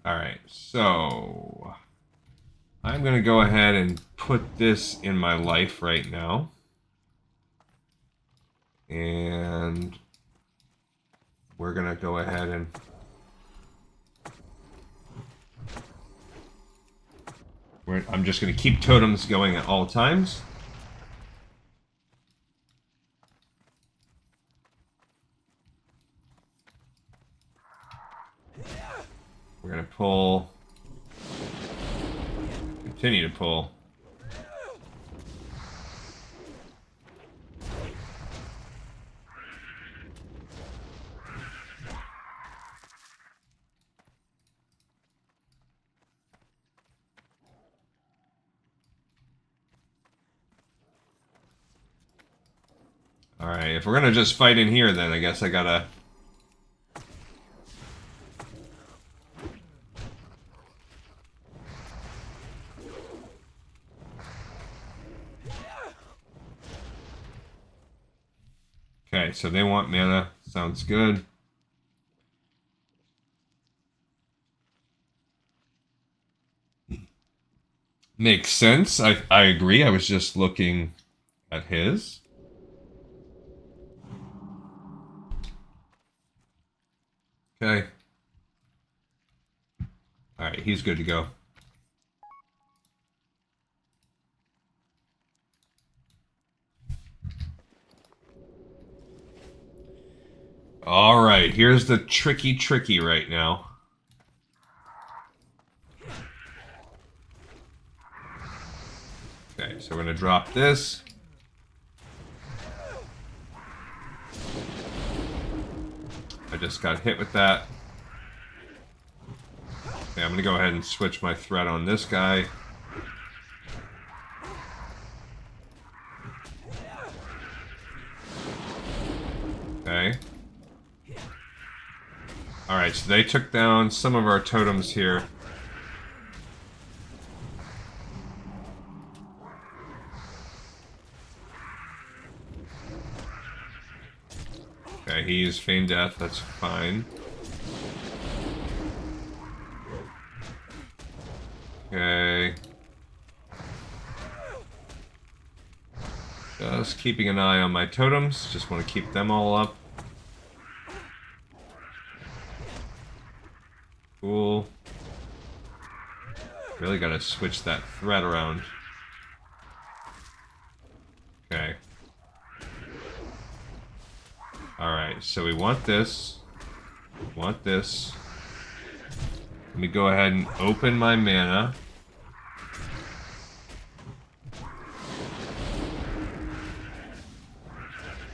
Alright, so I'm going to go ahead and put this in my life right now. And we're going to go ahead and I'm just going to keep totems going at all times. We're going to pull. Continue to pull. Alright, if we're going to just fight in here, then I guess I gotta... Okay, so they want mana. Sounds good. Makes sense. I agree. I was just looking at his. Okay. Alright, he's good to go. Alright, here's the tricky right now. Okay, so we're going to drop this. I just got hit with that. Okay, I'm going to go ahead and switch my threat on this guy. Okay. Alright, so they took down some of our totems here. Okay, he used Feign Death, that's fine. Okay. Just keeping an eye on my totems, just want to keep them all up. Cool. Really gotta switch that threat around. Okay. Alright, so we want this. Want this. Let me go ahead and open my mana.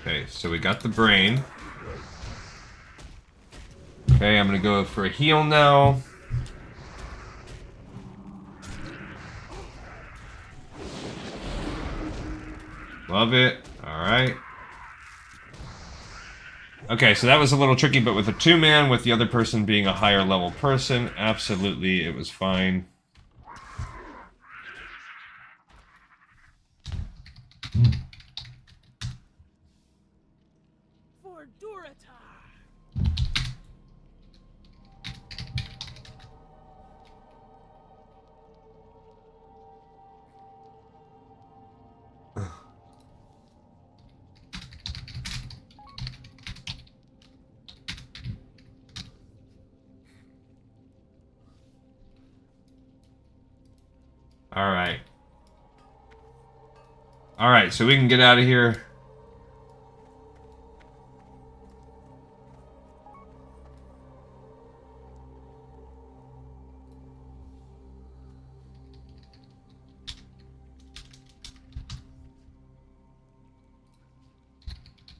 Okay, so we got the brain. Okay, I'm gonna go for a heal now. Love it. Alright. Okay, so that was a little tricky, but with a 2-man, with the other person being a higher level person, absolutely, it was fine. For Duratar. Alright. Alright, so we can get out of here.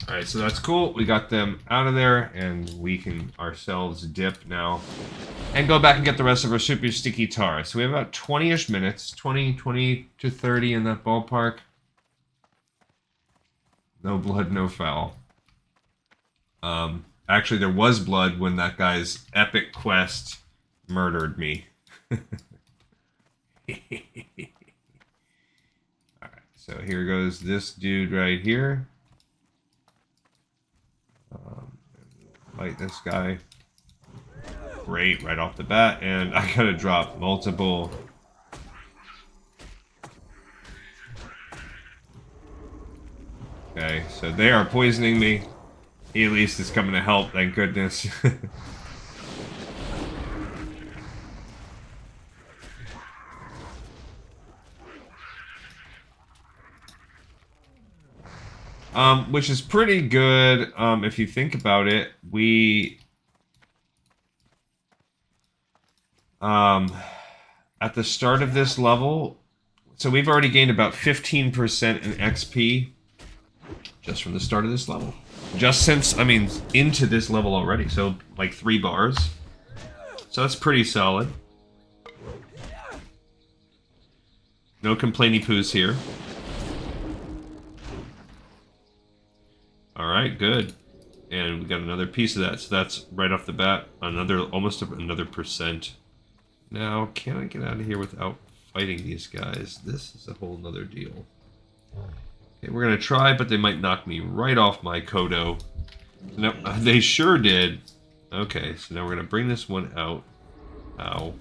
Alright, so that's cool. We got them out of there, and we can ourselves dip now. And go back and get the rest of our super sticky tar. So we have about 20-ish minutes. 20 to 30 in that ballpark. No blood, no foul. Actually, there was blood when that guy's epic quest murdered me. Alright, so here goes this dude right here. Fight this guy. great right off the bat, and I gotta drop multiple. Okay, so they are poisoning me. He at least is coming to help, thank goodness. Which is pretty good, if you think about it. We, at the start of this level, so we've already gained about 15% in XP just from the start of this level. Just since, I mean, into this level already, so like 3 bars. So that's pretty solid. No complainy poos here. Alright, good. And we got another piece of that, so that's right off the bat, almost another percent. Now, can I get out of here without fighting these guys? This is a whole nother deal. Okay, we're gonna try, but they might knock me right off my Kodo. No, they sure did. Okay, so now we're gonna bring this one out. Ow.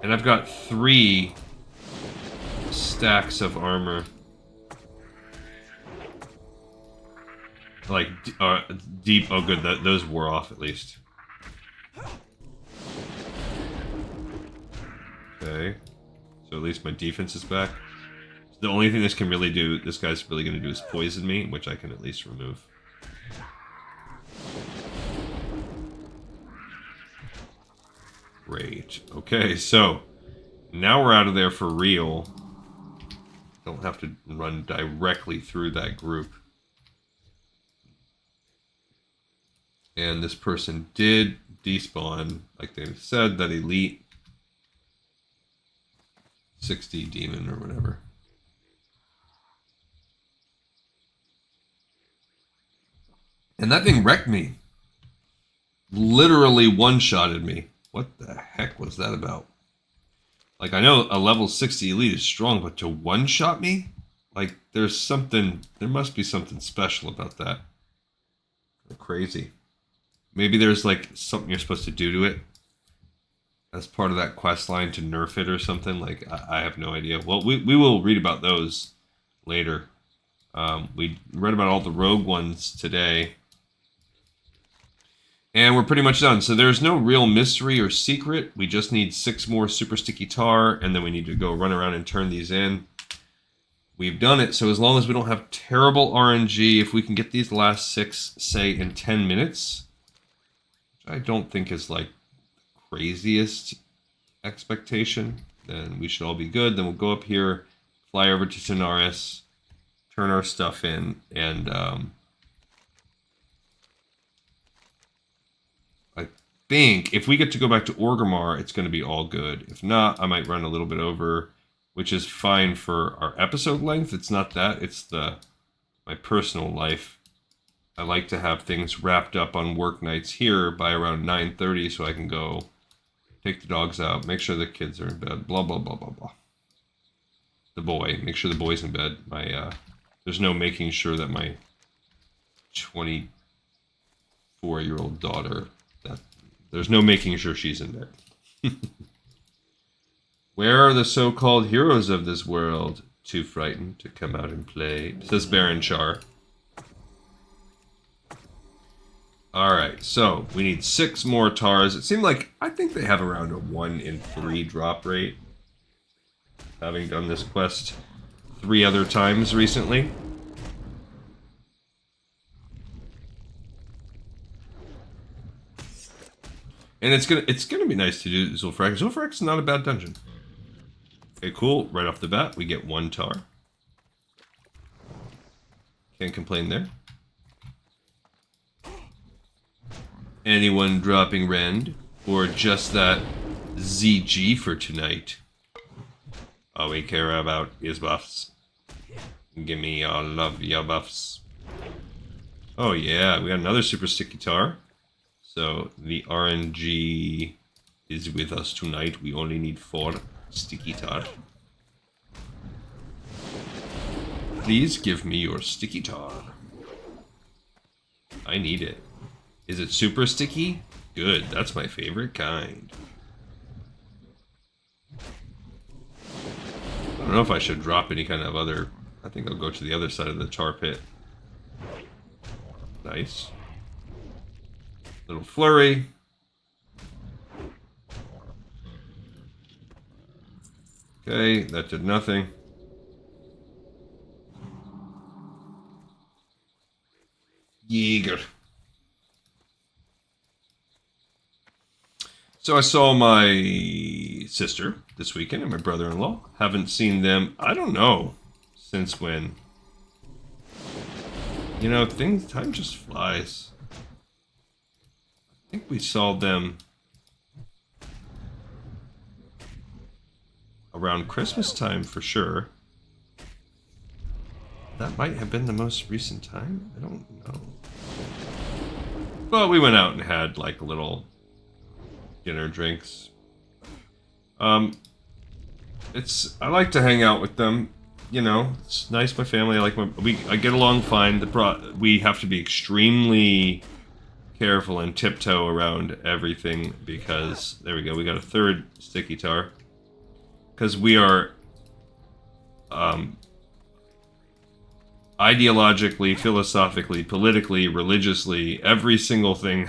And I've got 3 stacks of armor. Like, deep. Oh, good. Those wore off at least. Okay. So at least my defense is back. So the only thing this can really do, this guy's really going to do, is poison me, which I can at least remove. Great. Okay, so now we're out of there for real. Don't have to run directly through that group. And this person did despawn, like they said, that elite 60 demon or whatever. And that thing wrecked me. Literally one-shotted me. What the heck was that about? Like, I know a level 60 elite is strong, but to one-shot me? Like, there must be something special about that. Crazy. Maybe there's like something you're supposed to do to it as part of that quest line to nerf it or something. Like, I have no idea. Well, we will read about those later. We read about all the rogue ones today. And we're pretty much done. So there's no real mystery or secret. We just need 6 more super sticky tar, and then we need to go run around and turn these in. We've done it. So as long as we don't have terrible RNG, if we can get these last 6, say, in 10 minutes... I don't think is like craziest expectation, then we should all be good. Then we'll go up here, fly over to Tanaris, turn our stuff in, and I think if we get to go back to Orgrimmar, it's going to be all good. If not, I might run a little bit over, which is fine for our episode length. It's not that, it's my personal life. I like to have things wrapped up on work nights here by around 9:30 so I can go take the dogs out, make sure the kids are in bed, blah, blah, blah, blah, blah. The boy, make sure the boy's in bed. There's no making sure that my 24-year-old daughter, there's no making sure she's in bed. Where are the so-called heroes of this world? Too frightened to come out and play, says Baron Char. Alright, so we need 6 more tars. It seemed like, I think they have around a 1 in 3 drop rate. Having done this quest 3 other times recently. And it's gonna be nice to do Zul'Farrak. Zul'Farrak's not a bad dungeon. Okay, cool. Right off the bat, we get 1 tar. Can't complain there. Anyone dropping Rend? Or just that ZG for tonight? All we care about is buffs. Give me all of your buffs. Oh yeah, we got another super sticky tar. So the RNG is with us tonight. We only need 4 sticky tar. Please give me your sticky tar. I need it. Is it super sticky? good. That's my favorite kind. I don't know if I should drop any kind of other... I think I'll go to the other side of the tar pit. Nice. Little flurry. Okay, that did nothing. Jaeger. So I saw my sister this weekend and my brother-in-law. Haven't seen them, I don't know, since when. You know, time just flies. I think we saw them around Christmas time for sure. That might have been the most recent time. I don't know. But we went out and had like a little dinner, drinks. I like to hang out with them. You know, it's nice. My family, I get along fine. We have to be extremely careful and tiptoe around everything because there we go. We got a third sticky tar because we are ideologically, philosophically, politically, religiously, every single thing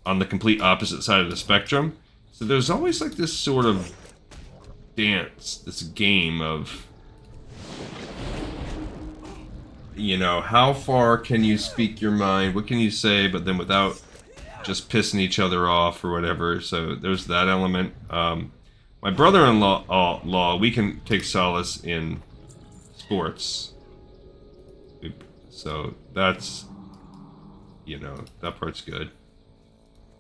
on the complete opposite side of the spectrum. So there's always like this sort of dance, this game of, you know, how far can you speak your mind? What can you say, but then without just pissing each other off or whatever? So there's that element. My brother-in-law, we can take solace in sports. So that's, you know, that part's good.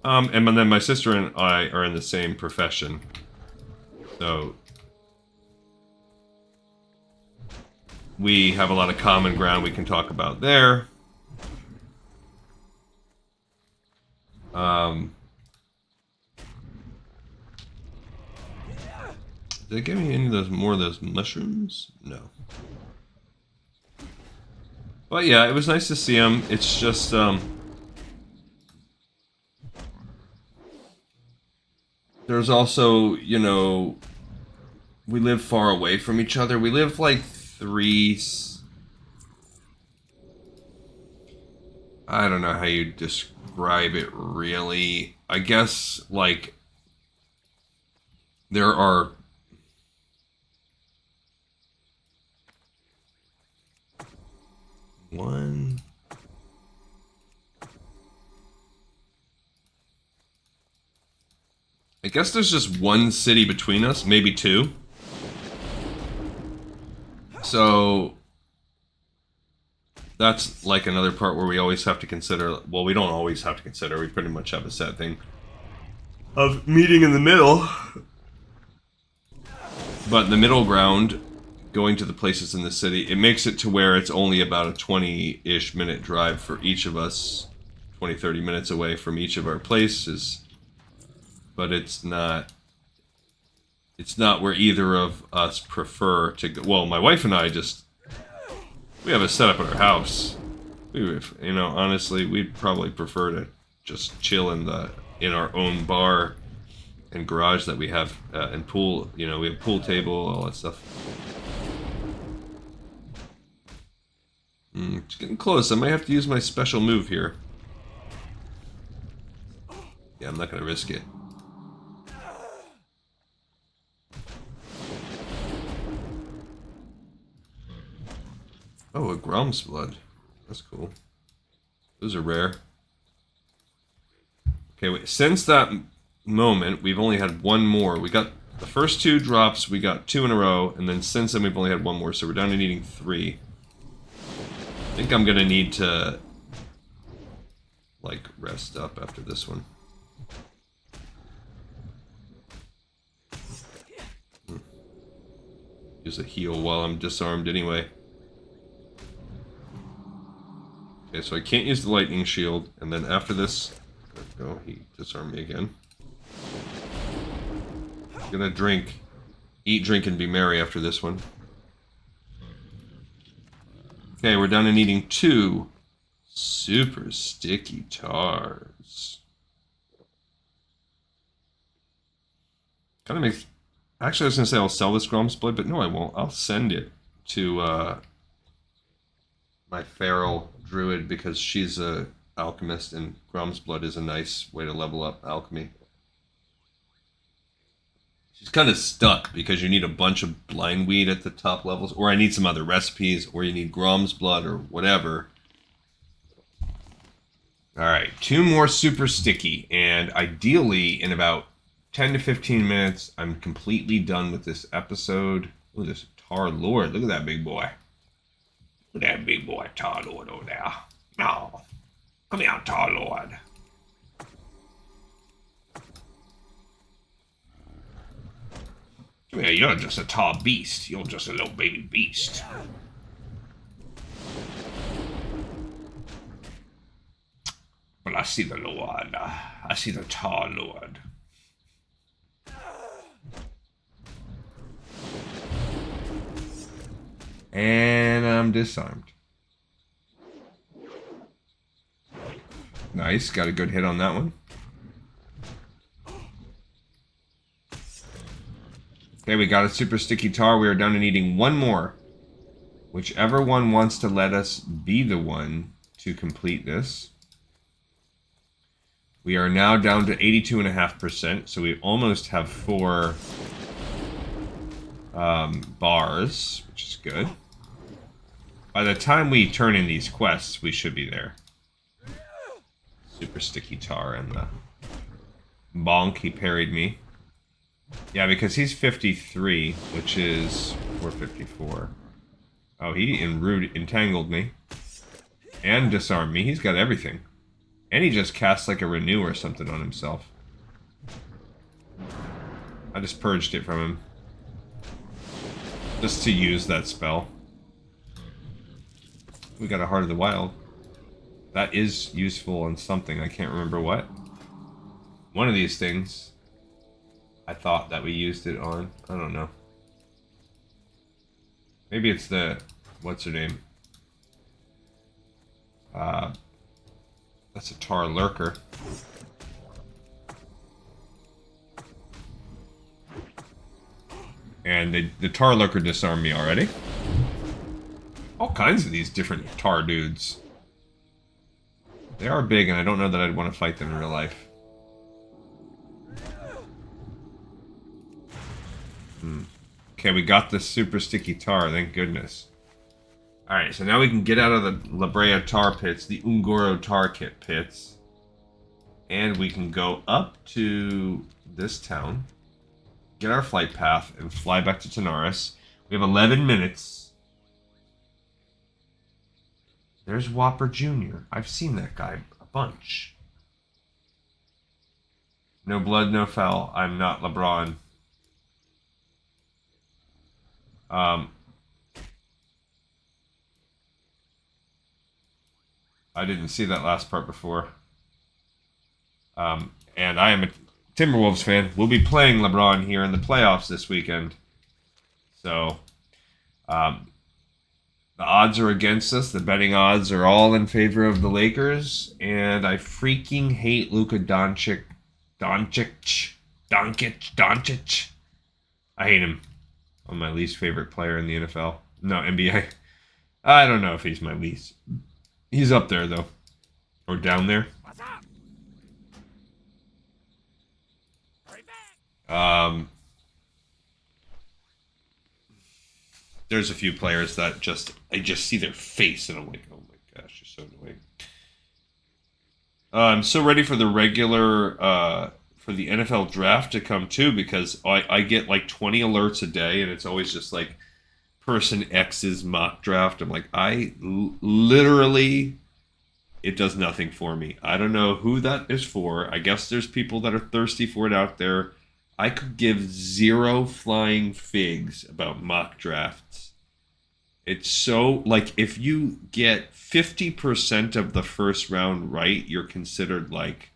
And then my sister and I are in the same profession. So we have a lot of common ground we can talk about there. Did they give me any of those more of those mushrooms? No. But yeah, it was nice to see them. It's just there's also, you know, we live far away from each other. We live like I don't know how you describe it really. I guess like there are one, I guess there's just one city between us, maybe two. So that's like another part where we always have to consider, well, we don't always have to consider, we pretty much have a set thing of meeting in the middle. But the middle ground, going to the places in the city, it makes it to where it's only about a 20-ish minute drive for each of us, 20, 30 minutes away from each of our places. But it's not where either of us prefer to go. Well, my wife and I we have a setup at our house. You know, honestly, we'd probably prefer to just chill in our own bar and garage that we have, and pool. You know, we have pool table, all that stuff. It's getting close. I might have to use my special move here. Yeah, I'm not gonna risk it. Oh, a Grom's blood. That's cool. Those are rare. Okay, wait. Since that moment, we've only had one more. We got the first two drops, we got 2 in a row, and then since then we've only had one more, so we're down to needing 3. I think I'm gonna need to, like, rest up after this one. Use a heal while I'm disarmed anyway. Okay, so I can't use the lightning shield, and then after this, there we go, he disarmed me again. I'm gonna drink, eat, drink, and be merry after this one. Okay, we're down to needing 2 super sticky tars. Kind of makes... Actually, I was going to say I'll sell this Grom's Blood, but no, I won't. I'll send it to my feral druid because she's a alchemist, and Grom's Blood is a nice way to level up alchemy. She's kind of stuck because you need a bunch of blind weed at the top levels, or I need some other recipes, or you need Grom's Blood or whatever. Alright, 2 more super sticky, and ideally in about 10 to 15 minutes, I'm completely done with this episode. Look at this Tar Lord. Look at that big boy. Look at that big boy, Tar Lord over there. Oh, come here, Tar Lord. Come here, you're just a tall beast. You're just a little baby beast. But I see the Lord. I see the Tar Lord. And I'm disarmed. Nice, got a good hit on that one. Okay, we got a super sticky tar. We are down to needing 1 more. Whichever one wants to let us be the one to complete this. We are now down to 82.5%, so we almost have 4 bars, which is good. By the time we turn in these quests, we should be there. Super sticky tar and the bonk, he parried me. Yeah, because he's 53, which is 454. Oh, he entangled me. And disarmed me. He's got everything. And he just casts like a renew or something on himself. I just purged it from him. Just to use that spell. We got a Heart of the Wild. That is useful on something. I can't remember what. One of these things. I thought that we used it on. I don't know. Maybe it's the... What's her name? That's a Tar Lurker. And the Tar Lurker disarmed me already. All kinds of these different Tar dudes. They are big, and I don't know that I'd want to fight them in real life. Okay, we got the super sticky tar, thank goodness. Alright, so now we can get out of the La Brea tar pits, the Ungoro tar pits. And we can go up to this town, get our flight path, and fly back to Tanaris. We have 11 minutes. There's Whopper Jr. I've seen that guy a bunch. No blood, no foul. I'm not LeBron. I didn't see that last part before. And I am a Timberwolves fan. We'll be playing LeBron here in the playoffs this weekend. So, the odds are against us. The betting odds are all in favor of the Lakers. And I freaking hate Luka Doncic. Doncic. I hate him. I'm my least favorite player in the NFL. No, NBA. I don't know if he's my least. He's up there, though. Or down there. What's up? Hurry back. There's a few players that I just see their face and I'm like, oh my gosh, you're so annoying. I'm so ready for the regular, for the NFL draft to come too, because I get like 20 alerts a day and it's always just like person X's mock draft. I'm like, literally, it does nothing for me. I don't know who that is for. I guess there's people that are thirsty for it out there. I could give 0 flying figs about mock drafts. It's so, like, if you get 50% of the first round right, you're considered, like,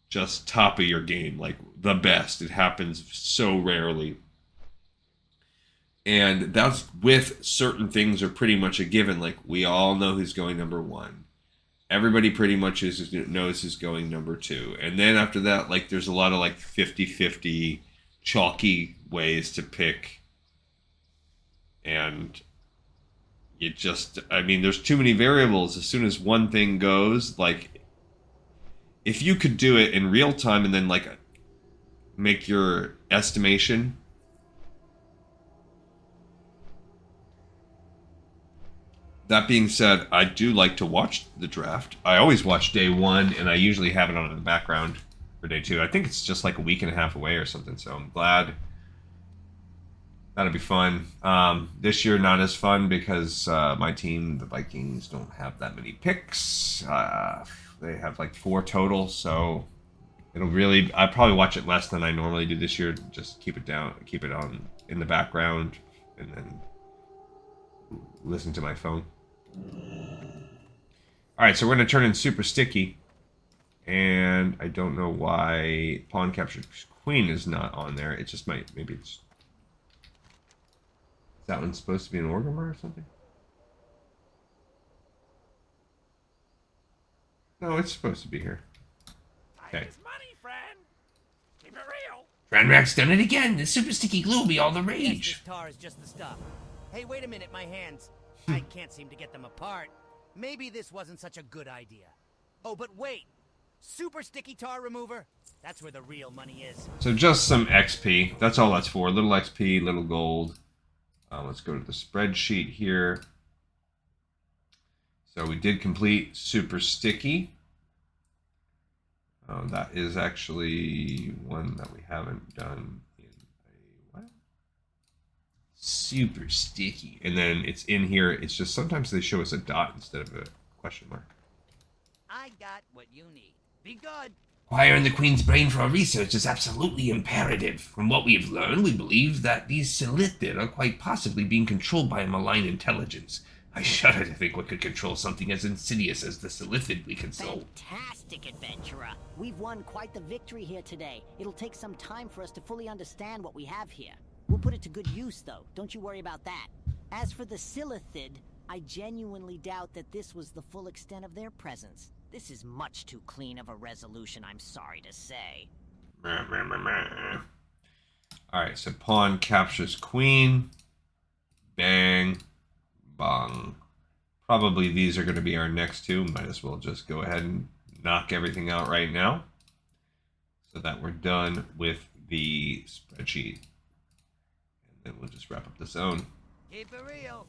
just top of your game, like, the best. It happens so rarely. And that's with certain things are pretty much a given. Like, we all know who's going number 1. everybody pretty much knows is going number 2. And then after that, like, there's a lot of like 50-50 chalky ways to pick. And you just, I mean, there's too many variables. As soon as one thing goes, like, if you could do it in real time and then like make your estimation. That being said, I do like to watch the draft. I always watch day 1, and I usually have it on in the background for day 2. I think it's just like a week and a half away or something, so I'm glad. That'll be fun. This year, not as fun because my team, the Vikings, don't have that many picks. They have like 4 total, so it'll really... I'll probably watch it less than I normally do this year. Just keep it down, keep it on in the background, and then listen to my phone. Alright, so we're going to turn in Super Sticky. And I don't know why Pawn Captured Queen is not on there. It just might... Maybe it's... Is that one supposed to be an Orgrimmar or something? No, it's supposed to be here. Okay. Time is money, friend. Keep it real. Ranrack's done it again. The Super Sticky Glue will be all the Yes, rage. this tar is just the stuff. Hey, wait a minute, my hands. I can't seem to get them apart. Maybe this wasn't such a good idea. Oh, but wait. Super sticky tar remover? That's where the real money is. So just some XP. That's all that's for. Little XP, little gold. Let's go to the spreadsheet here. So we did complete Super Sticky. That is actually one that we haven't done in a what? Super Sticky. And then it's in here. It's just sometimes they show us a dot instead of a question mark. I got what you need. Be good. Acquiring the Queen's brain for our research is absolutely imperative. From what we have learned, we believe that these Silithid are quite possibly being controlled by a malign intelligence. I shudder to think what could control something as insidious as the Silithid we consult. Fantastic, adventurer. We've won quite the victory here today. It'll take some time for us to fully understand what we have here. We'll put it to good use, though. Don't you worry about that. As for the Silithid, I genuinely doubt that this was the full extent of their presence. This is much too clean of a resolution, I'm sorry to say. Alright, so pawn captures queen. Bang. Bong. Probably these are going to be our next 2. Might as well just go ahead and knock everything out right now, so that we're done with the spreadsheet. And then we'll just wrap up the zone. Keep it real.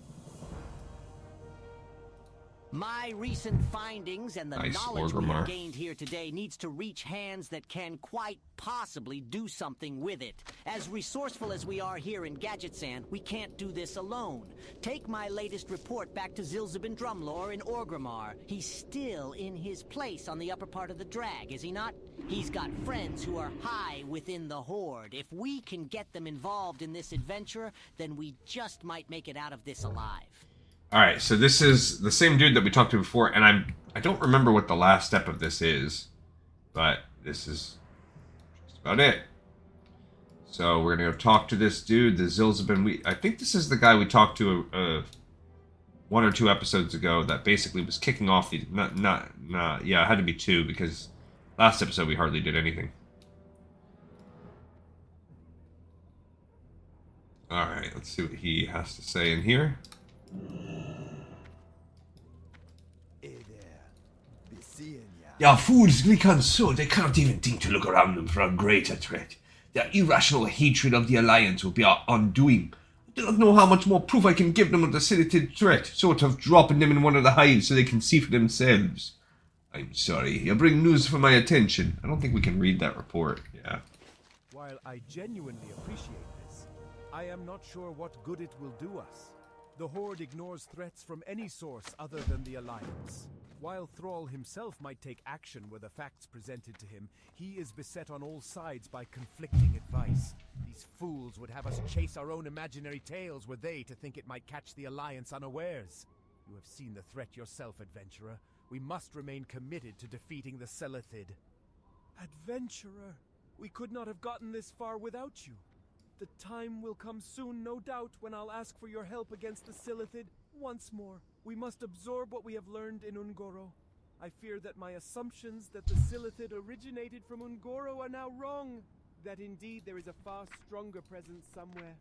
My recent findings and the Nice, knowledge we Orgrimmar. have gained here today needs to reach hands that can quite possibly do something with it. As resourceful as we are here in Gadgetzan, we can't do this alone. Take my latest report back to Zilzibin Drumlore in Orgrimmar. He's still in his place on the upper part of the drag, is he not? He's got friends who are high within the Horde. If we can get them involved in this adventure, then we just might make it out of this alive. Alright, so this is the same dude that we talked to before, and I don't remember what the last step of this is, but this is just about it. So we're gonna go talk to this dude, the Zilzibin. I think this is the guy we talked to 1 or 2 episodes ago that basically was kicking off the yeah, it had to be 2 because last episode we hardly did anything. Alright, let's see what he has to say in here. They are fools, Glikan, so they cannot even think to look around them for a greater threat. Their irrational hatred of the Alliance will be our undoing. I do not know how much more proof I can give them of the Silithid threat, sort of dropping them in one of the hives so they can see for themselves. I'm sorry, you bring news for my attention. I don't think we can read that report. Yeah. While I genuinely appreciate this, I am not sure what good it will do us. The Horde ignores threats from any source other than the Alliance. While Thrall himself might take action where the facts presented to him, he is beset on all sides by conflicting advice. These fools would have us chase our own imaginary tails were they to think it might catch the Alliance unawares. You have seen the threat yourself, adventurer. We must remain committed to defeating the Silithid. Adventurer, we could not have gotten this far without you. The time will come soon, no doubt, when I'll ask for your help against the Silithid once more. We must absorb what we have learned in Ungoro. I fear that my assumptions that the Silithid originated from Ungoro are now wrong. That indeed there is a far stronger presence somewhere.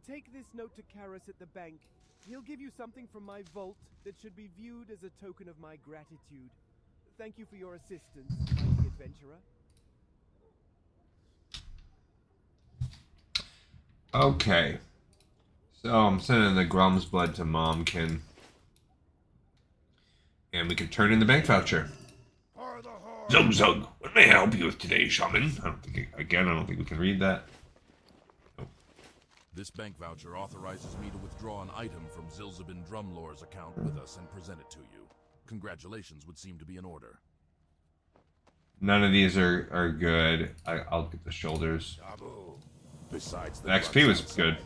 Take this note to Karis at the bank. He'll give you something from my vault that should be viewed as a token of my gratitude. Thank you for your assistance, mighty adventurer. Okay. So I'm sending the Grom's blood to Momkin. And we can turn in the bank voucher. Zug Zug, what may I help you with today, Shaman? I don't think we can read that. This bank voucher authorizes me to withdraw an item from Zilzabin Drumlore's account with us and present it to you. Congratulations would seem to be in order. None of these are good. I'll get the shoulders. Besides The XP was good.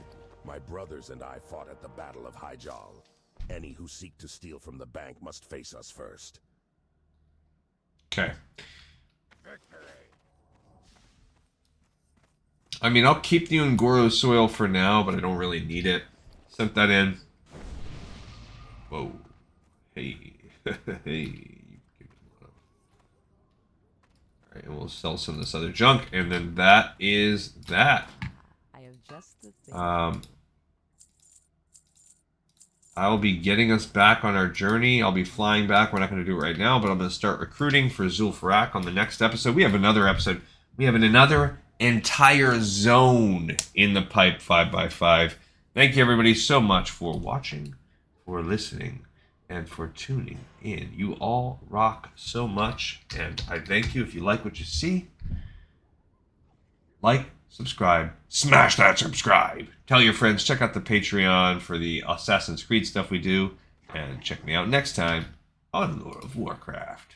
My brothers and I fought at the Battle of Hyjal. Any who seek to steal from the bank must face us first. Okay. I mean, I'll keep the Ungoro soil for now, but I don't really need it. Sent that in. Whoa. Hey. Hey. Alright, and we'll sell some of this other junk, and then that is that. I have just the thing. I'll be getting us back on our journey. I'll be flying back. We're not going to do it right now, but I'm going to start recruiting for Zul'Farrak on the next episode. We have another episode. We have another entire zone in the pipe 5x5. Thank you, everybody, so much for watching, for listening, and for tuning in. You all rock so much, and I thank you. If you like what you see, like, subscribe, smash that subscribe. Tell your friends, check out the Patreon for the Assassin's Creed stuff we do, and check me out next time on Lore of Warcraft.